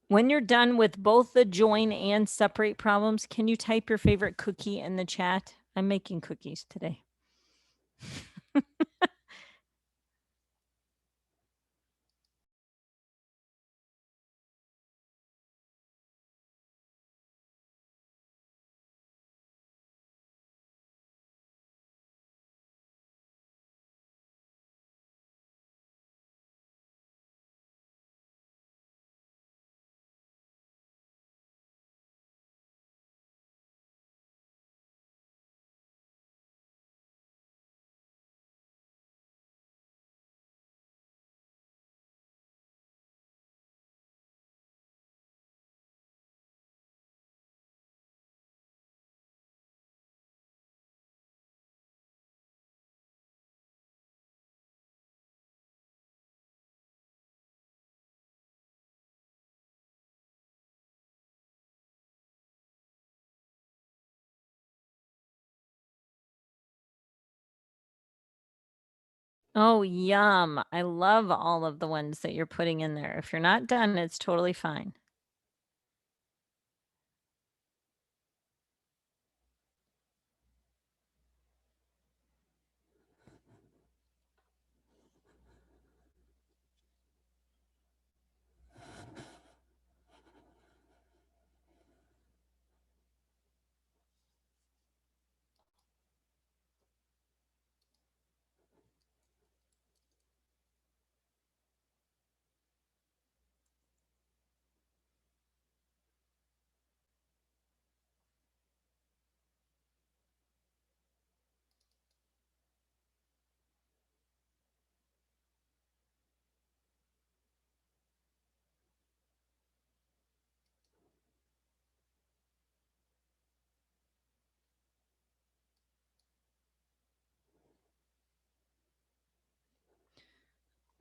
When you're done with both the join and separate problems, can you type your favorite cookie in the chat? I'm making cookies today. Oh, yum. I love all of the ones that you're putting in there. If you're not done, it's totally fine.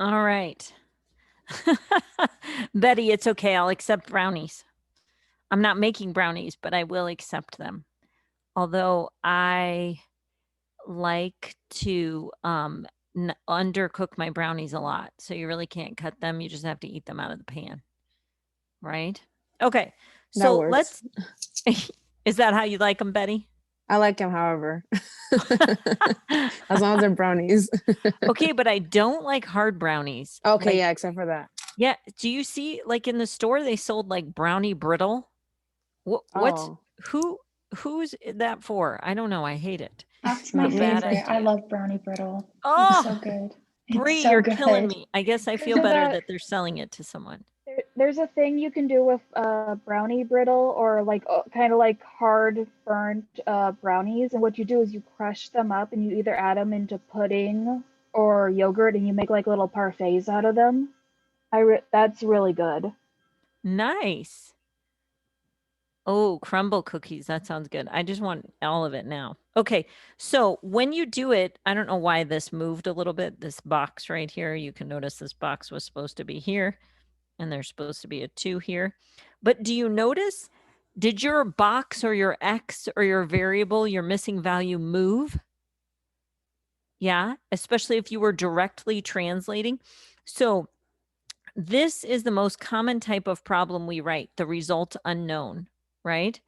All right. Betty, it's okay. I'll accept brownies. I'm not making brownies, but I will accept them. Although I like to undercook my brownies a lot. So you really can't cut them. You just have to eat them out of the pan. Right? Okay. That So works. is that how you like them, Betty? I like them, however, as long as they're brownies. Okay, but I don't like hard brownies. Okay, Like, yeah, except for that. yeah. Do you see, like in the store, they sold like brownie brittle? What's Oh, who's that for? I don't know. I hate it. That's not my me. favorite. I idea. love brownie brittle. It's Oh, so good. Bree, It's so you're killing good. me. I guess I feel There's better a that they're selling it to someone. there's a thing you can do with brownie brittle or like kind of like hard burnt brownies, and what you do is you crush them up and you either add them into pudding or yogurt and you make like little parfaits out of them. That's really good. Nice. Oh, crumble cookies. That sounds good. I just want all of it now. Okay. So when you do it, I don't know why this moved a little bit. This box right here, you can notice this box was supposed to be here and there's supposed to be a 2 here. But do you notice, did your box or your X or your variable, your missing value move? Yeah, especially if you were directly translating. So this is the most common type of problem we write, the result unknown, right?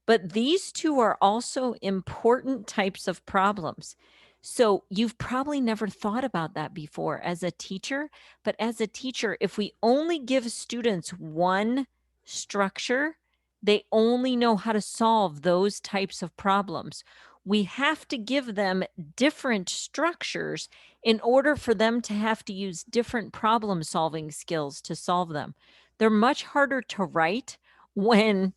But these two are also important types of problems. So you've probably never thought about that before as a teacher, but as a teacher, if we only give students one structure, they only know how to solve those types of problems. We have to give them different structures in order for them to have to use different problem solving skills to solve them. They're much harder to write when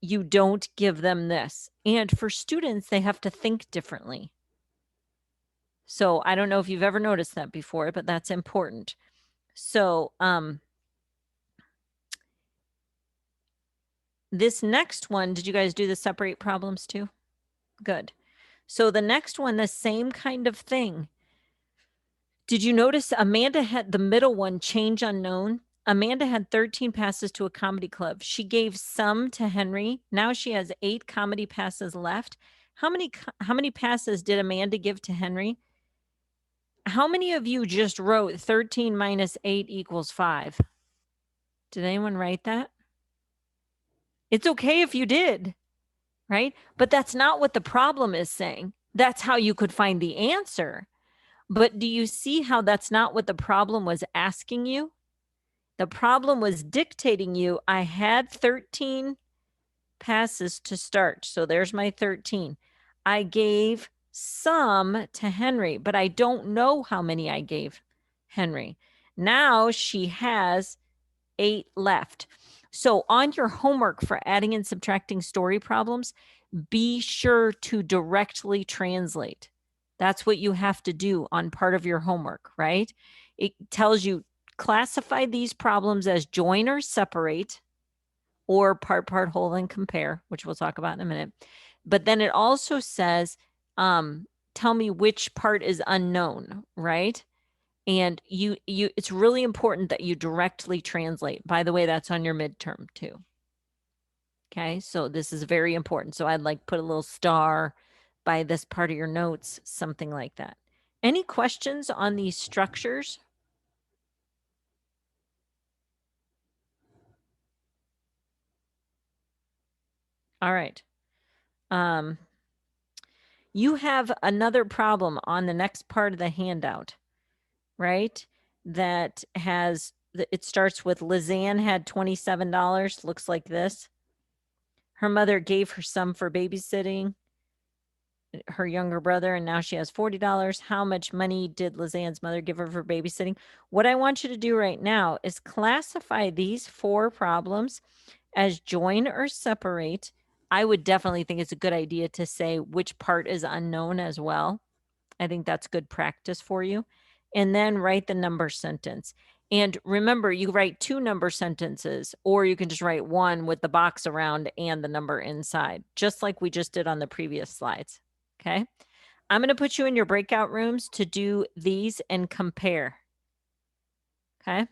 you don't give them this. And for students, they have to think differently. So I don't know if you've ever noticed that before, but that's important. So this next one, did you guys do the separate problems too? Good. So the next one, the same kind of thing. Did you notice Amanda had the middle one, change unknown? Amanda had 13 passes to a comedy club. She gave some to Henry. Now she has 8 comedy passes left. How many passes did Amanda give to Henry? How many of you just wrote 13 minus 8 equals 5? Did anyone write that? It's okay if you did, right? But that's not what the problem is saying. That's how you could find the answer. But do you see how that's not what the problem was asking you? The problem was dictating you. I had 13 passes to start. So there's my 13. I gave some to Henry, but I don't know how many I gave Henry. Now she has 8 left. So on your homework for adding and subtracting story problems, be sure to directly translate. That's what you have to do on part of your homework, right? It tells you classify these problems as join or separate, or part, whole, and compare, which we'll talk about in a minute. But then it also says, tell me which part is unknown, right? And it's really important that you directly translate. By the way, that's on your midterm too. Okay, so this is very important. So I'd like put a little star by this part of your notes, something like that. Any questions on these structures? All right. You have another problem on the next part of the handout, right? That has, it starts with Lizanne had $27, looks like this. Her mother gave her some for babysitting her younger brother, and now she has $40. How much money did Lizanne's mother give her for babysitting? What I want you to do right now is classify these 4 problems as join or separate. I would definitely think it's a good idea to say which part is unknown as well. I think that's good practice for you. And then write the number sentence. And remember, you write 2 number sentences, or you can just write 1 with the box around and the number inside, just like we just did on the previous slides. Okay. I'm going to put you in your breakout rooms to do these and compare. Okay.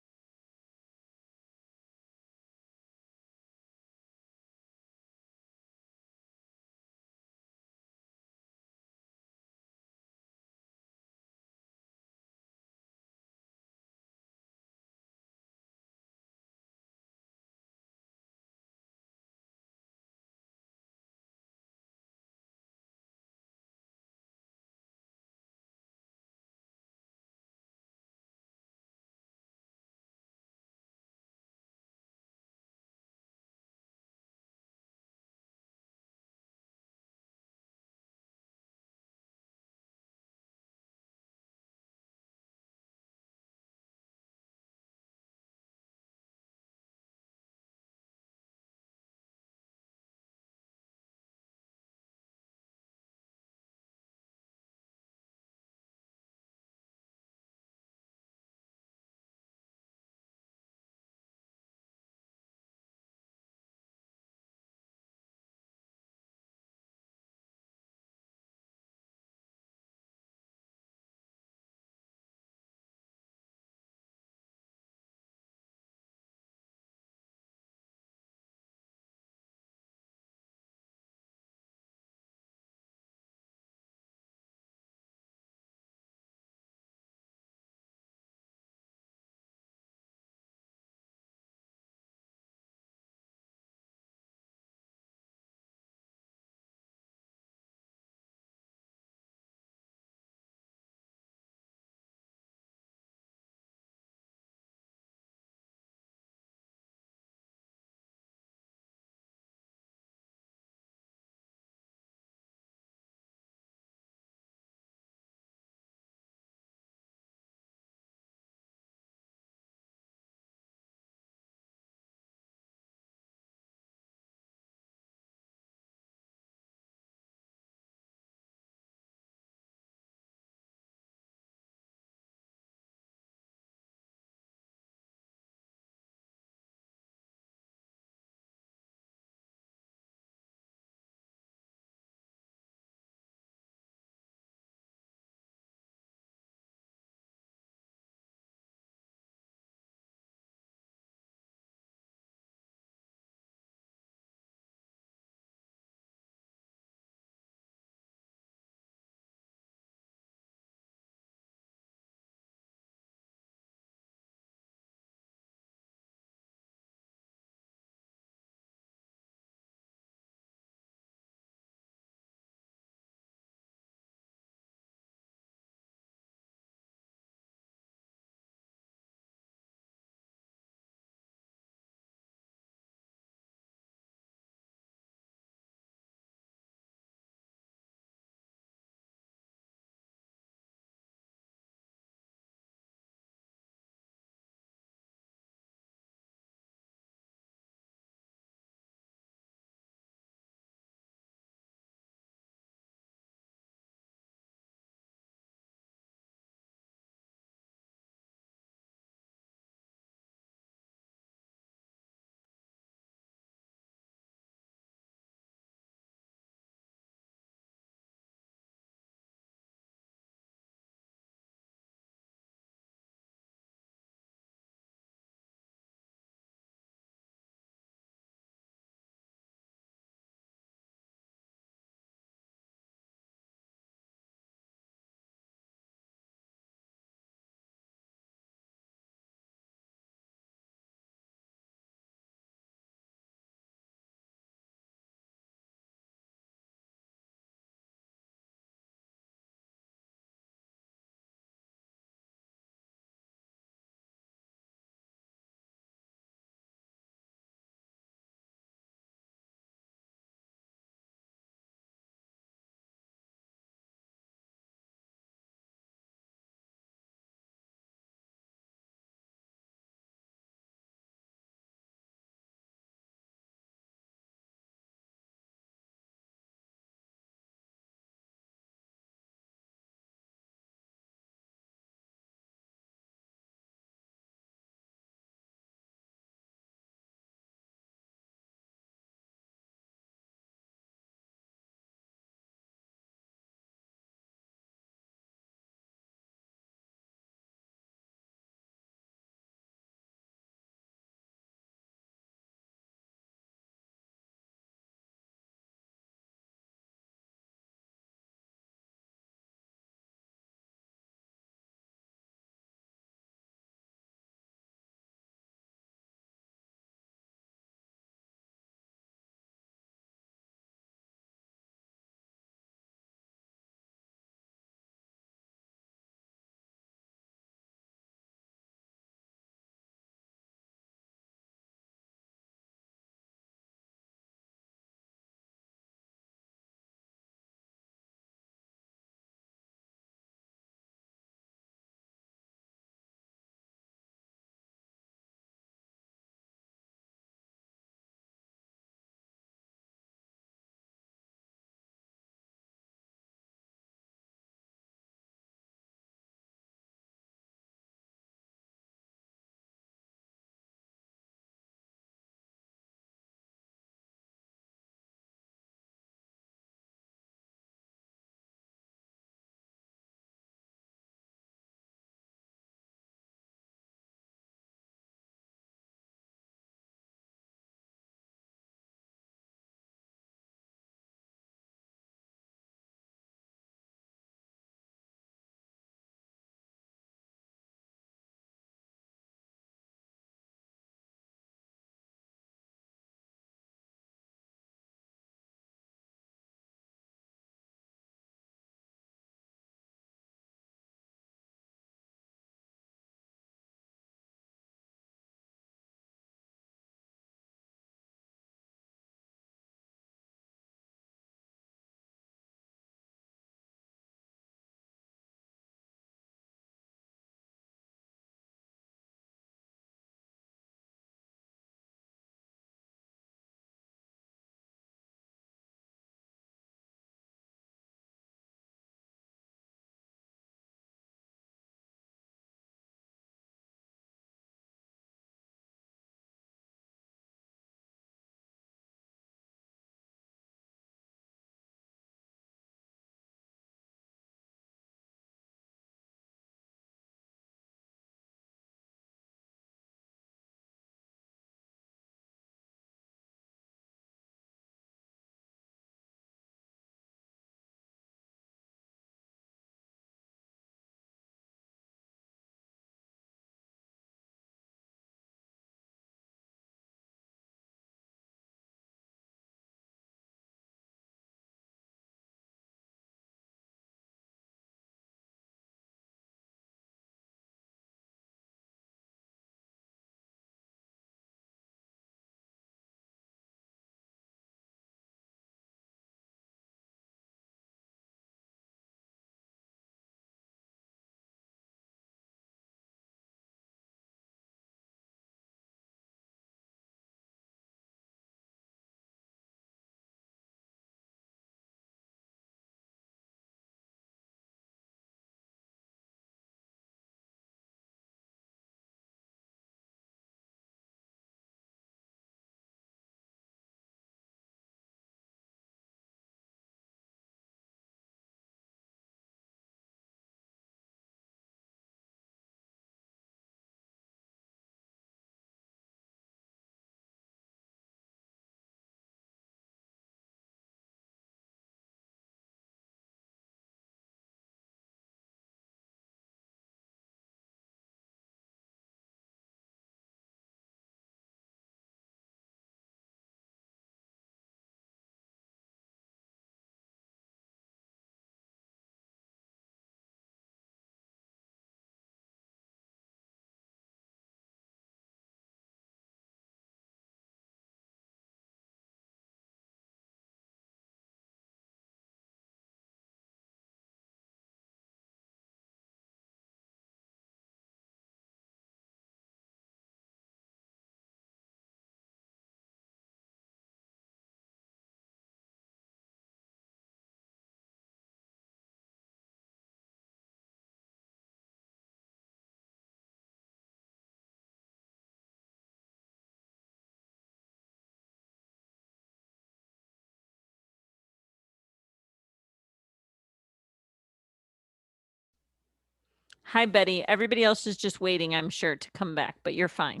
Hi, Betty. Everybody else is just waiting, I'm sure, to come back, but you're fine.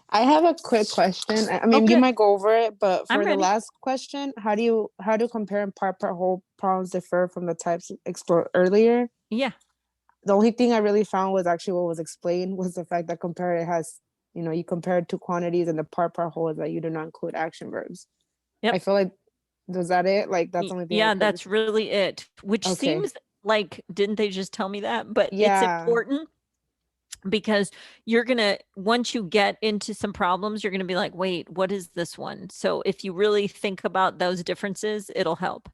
I have a quick question. I mean, you good. might go over it, but I'm for the ready. last question, how do compare and part whole problems differ from the types explored earlier? Yeah. The only thing I really found was actually what was explained was the fact that compare it has, you compare it to quantities, and the part whole is that you do not include action verbs. Yep. I feel like, was that it? Like that's the only thing. Yeah, that's really it, which Okay. seems like, didn't they just tell me that? But it's Yeah. important because you're going to, once you get into some problems, you're going to be like, wait, what is this one? So if you really think about those differences, it'll help.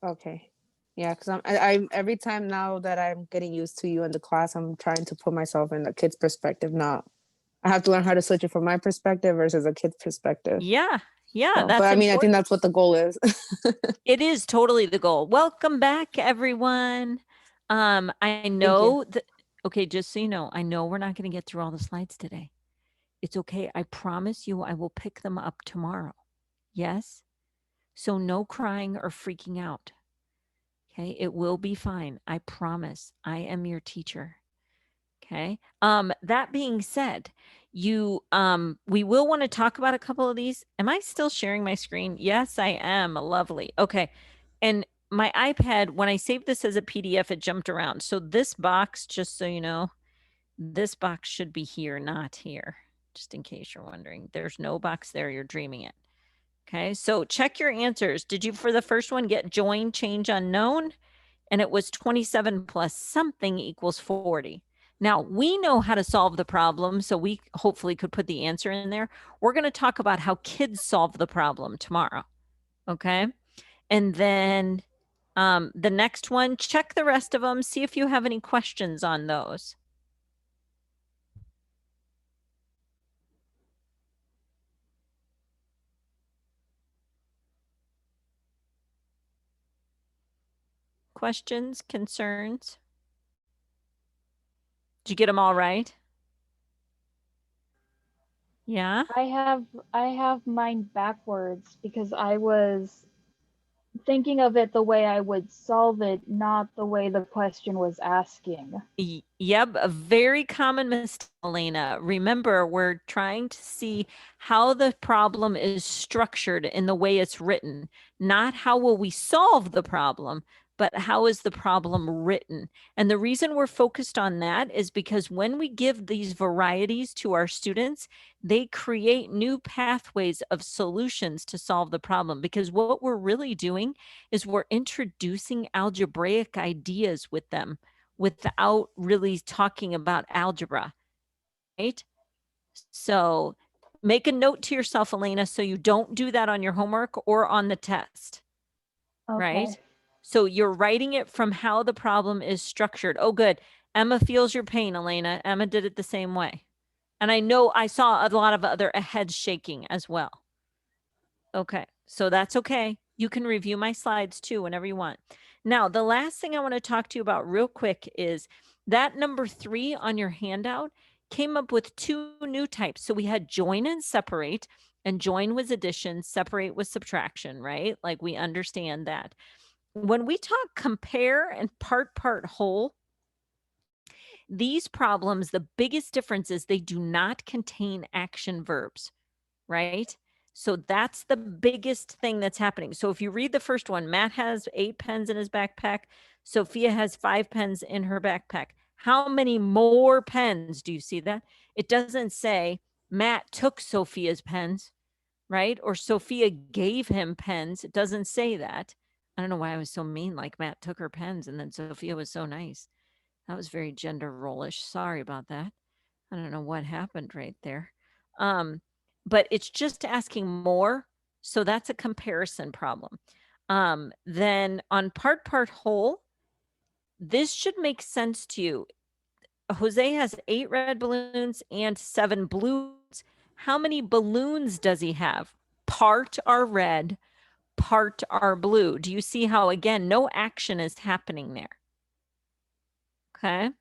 Okay. Yeah, because I every time now that I'm getting used to you in the class, I'm trying to put myself in the kid's perspective. Not, I have to learn how to switch it from my perspective versus a kid's perspective. Yeah. Yeah. So, That's but I mean, I think important. that's what the goal is. It is totally the goal. Welcome back, everyone. I you. know that, okay, just so you know, I know we're not going to get through all the slides today. It's okay. I promise you I will pick them up tomorrow. Yes? So no crying or freaking out. Okay? It will be fine. I promise. I am your teacher. Okay? That being said, we will want to talk about a couple of these. Am I still sharing my screen? Yes, I am. Lovely. Okay. And my iPad, when I saved this as a PDF, it jumped around. So this box, just so you know, this box should be here, not here. Just in case you're wondering, there's no box there. You're dreaming it. Okay. So check your answers. Did you, for the first one, get join change unknown? And it was 27 plus something equals 40. Now we know how to solve the problem, so we hopefully could put the answer in there. We're going to talk about how kids solve the problem tomorrow. Okay. And then the next one, check the rest of them, see if you have any questions on those. Questions, concerns? Did you get them all right? Yeah. I have mine backwards because I was thinking of it the way I would solve it, not the way the question was asking. Yep, a very common mistake, Elena. Remember, we're trying to see how the problem is structured in the way it's written, not how will we solve the problem, but how is the problem written? And the reason we're focused on that is because when we give these varieties to our students, they create new pathways of solutions to solve the problem. Because what we're really doing is we're introducing algebraic ideas with them without really talking about algebra, right? So make a note to yourself, Elena, so you don't do that on your homework or on the test, right? Okay. So you're writing it from how the problem is structured. Oh, good. Emma feels your pain, Elena. Emma did it the same way. And I know I saw a lot of other heads shaking as well. Okay, so that's okay. You can review my slides too whenever you want. Now, the last thing I want to talk to you about real quick is that number 3 on your handout came up with 2 new types. So we had join and separate, and join was addition, separate was subtraction, right? Like we understand that. When we talk compare and part whole, these problems, the biggest difference is they do not contain action verbs, right? So that's the biggest thing that's happening. So if you read the first one, Matt has 8 pens in his backpack. Sophia has 5 pens in her backpack. How many more pens? Do you see that? It doesn't say Matt took Sophia's pens, right? Or Sophia gave him pens. It doesn't say that. I don't know why I was so mean, like Matt took her pens and then Sophia was so nice. That was very gender role-ish. Sorry about that. I don't know what happened right there. But it's just asking more. So that's a comparison problem. Then on part whole, this should make sense to you. Jose has 8 red balloons and 7 blues. How many balloons does he have? Part are red, part are blue. Do you see how, again, no action is happening there? Okay.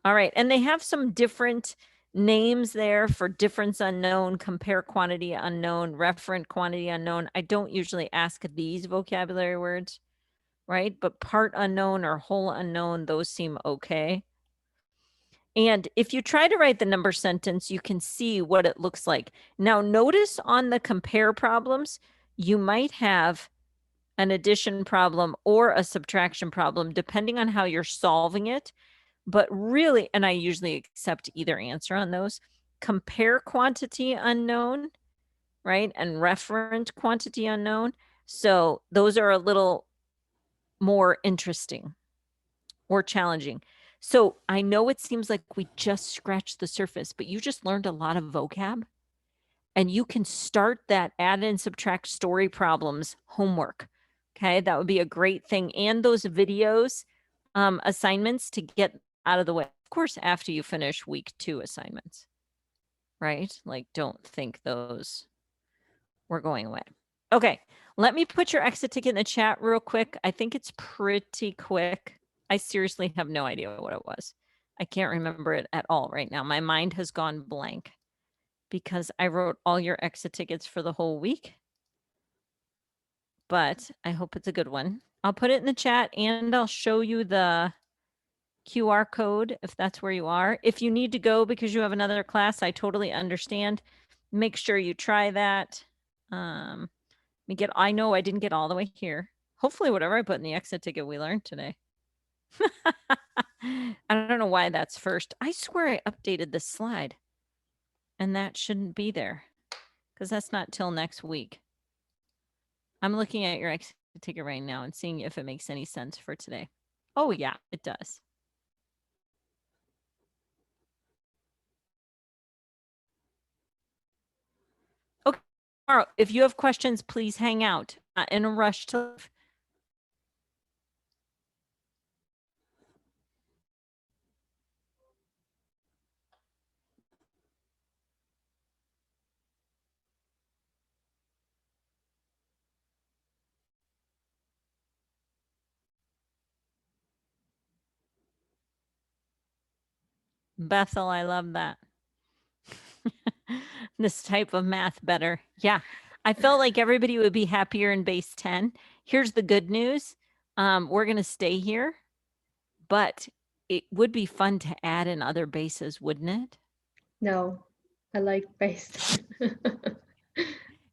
All right. And they have some different names there for difference unknown, compare quantity unknown, referent quantity unknown. I don't usually ask these vocabulary words, right? But part unknown or whole unknown, those seem okay. And if you try to write the number sentence, you can see what it looks like. Now, notice on the compare problems, you might have an addition problem or a subtraction problem, depending on how you're solving it. But really, and I usually accept either answer on those, compare quantity unknown, right? And referent quantity unknown. So those are a little more interesting or challenging. So I know it seems like we just scratched the surface, but you just learned a lot of vocab, and you can start that add and subtract story problems homework. Okay, that would be a great thing. And those videos, assignments to get out of the way. Of course, after you finish week 2 assignments, right? Like, don't think those were going away. Okay, let me put your exit ticket in the chat real quick. I think it's pretty quick. I seriously have no idea what it was. I can't remember it at all right now. My mind has gone blank because I wrote all your exit tickets for the whole week. But I hope it's a good one. I'll put it in the chat and I'll show you the QR code if that's where you are. If you need to go because you have another class, I totally understand. Make sure you try that. I know I didn't get all the way here. Hopefully whatever I put in the exit ticket we learned today. I don't know why that's first. I swear I updated this slide and that shouldn't be there because that's not till next week. I'm looking at your exit ticket right now and seeing if it makes any sense for today. Oh yeah, it does. Okay, tomorrow, if you have questions, please hang out. Not in a rush to leave. Bethel, I love that. This type of math better. Yeah. I felt like everybody would be happier in base 10. Here's the good news. We're going to stay here, but it would be fun to add in other bases, wouldn't it? No, I like base.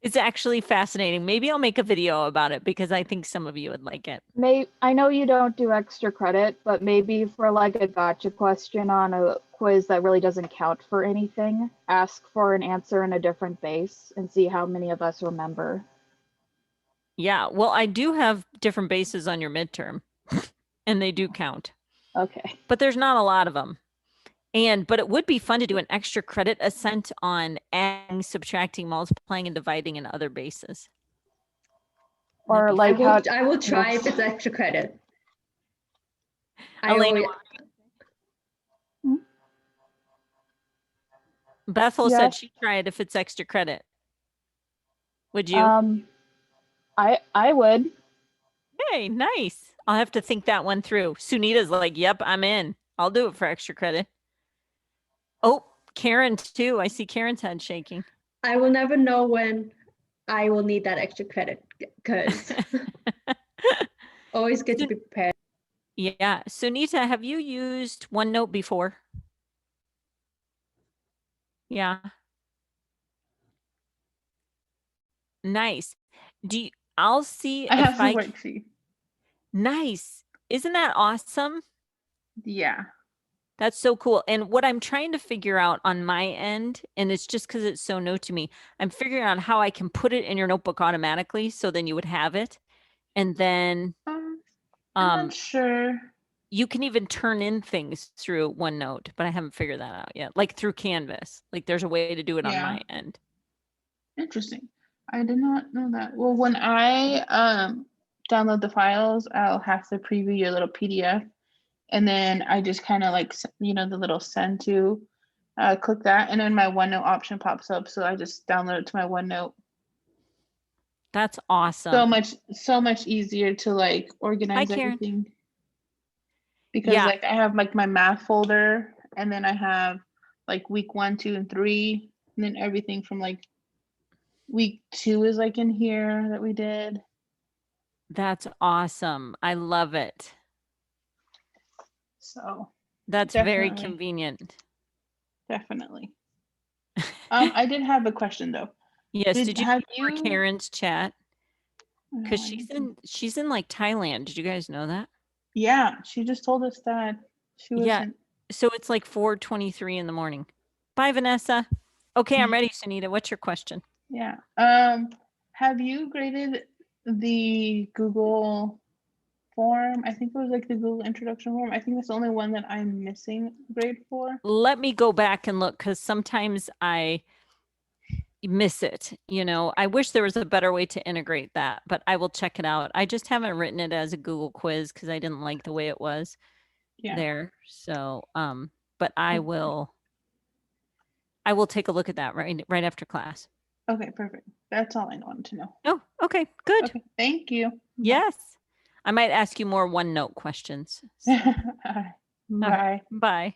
It's actually fascinating. Maybe I'll make a video about it because I think some of you would like it. I know you don't do extra credit, but maybe for like a gotcha question on a quiz that really doesn't count for anything, ask for an answer in a different base and see how many of us remember. Yeah, well, I do have different bases on your midterm and they do count. Okay. But there's not a lot of them. But it would be fun to do an extra credit ascent on adding, subtracting, multiplying, and dividing in other bases. Or like I will try if it's extra credit. Elena, Bethel said she'd try it if it's extra credit. Would you? I would. Hey, nice. I'll have to think that one through. Sunita's like, yep, I'm in. I'll do it for extra credit. Oh, Karen too. I see Karen's head shaking. I will never know when I will need that extra credit because always good to be prepared. Yeah. Sunita, have you used OneNote before? Yeah. Nice. I'll see I if have some worksheet. Nice. Isn't that awesome? Yeah. That's so cool. And what I'm trying to figure out on my end, and it's just because it's so new to me, I'm figuring out how I can put it in your notebook automatically so then you would have it. And then I'm not sure. You can even turn in things through OneNote, but I haven't figured that out yet. Like through Canvas. Like there's a way to do it on my end. Interesting. I did not know that. Well, when I download the files, I'll have to preview your little PDF. And then I just kind of like, the little send to, click that. And then my OneNote option pops up. So I just download it to my OneNote. That's awesome. So much easier to like organize everything. Because like I have like my math folder and then I have like week 1, 2, and 3. And then everything from like week 2 is like in here that we did. That's awesome. I love it. So That's very Definitely. convenient. Definitely. I did have a question though. Yes, did you have hear you Karen's chat? No, Because I she's didn't. in like Thailand. Did you guys know that? Yeah, she just told us that she Yeah. wasn't. So it's like 4:23 in the morning. Bye, Vanessa. Okay, I'm ready, Sunita. What's your question? Yeah. Have you graded the Google form? I think it was like the Google introduction form. I think that's the only one that I'm missing grade for. Let me go back and look because sometimes I miss it. I wish there was a better way to integrate that, but I will check it out. I just haven't written it as a Google quiz because I didn't like the way it was there. So, but I will take a look at that right after class. Okay, perfect. That's all I wanted to know. Oh, okay, good. Okay, thank you. Yes. I might ask you more OneNote questions. So. Bye. Bye.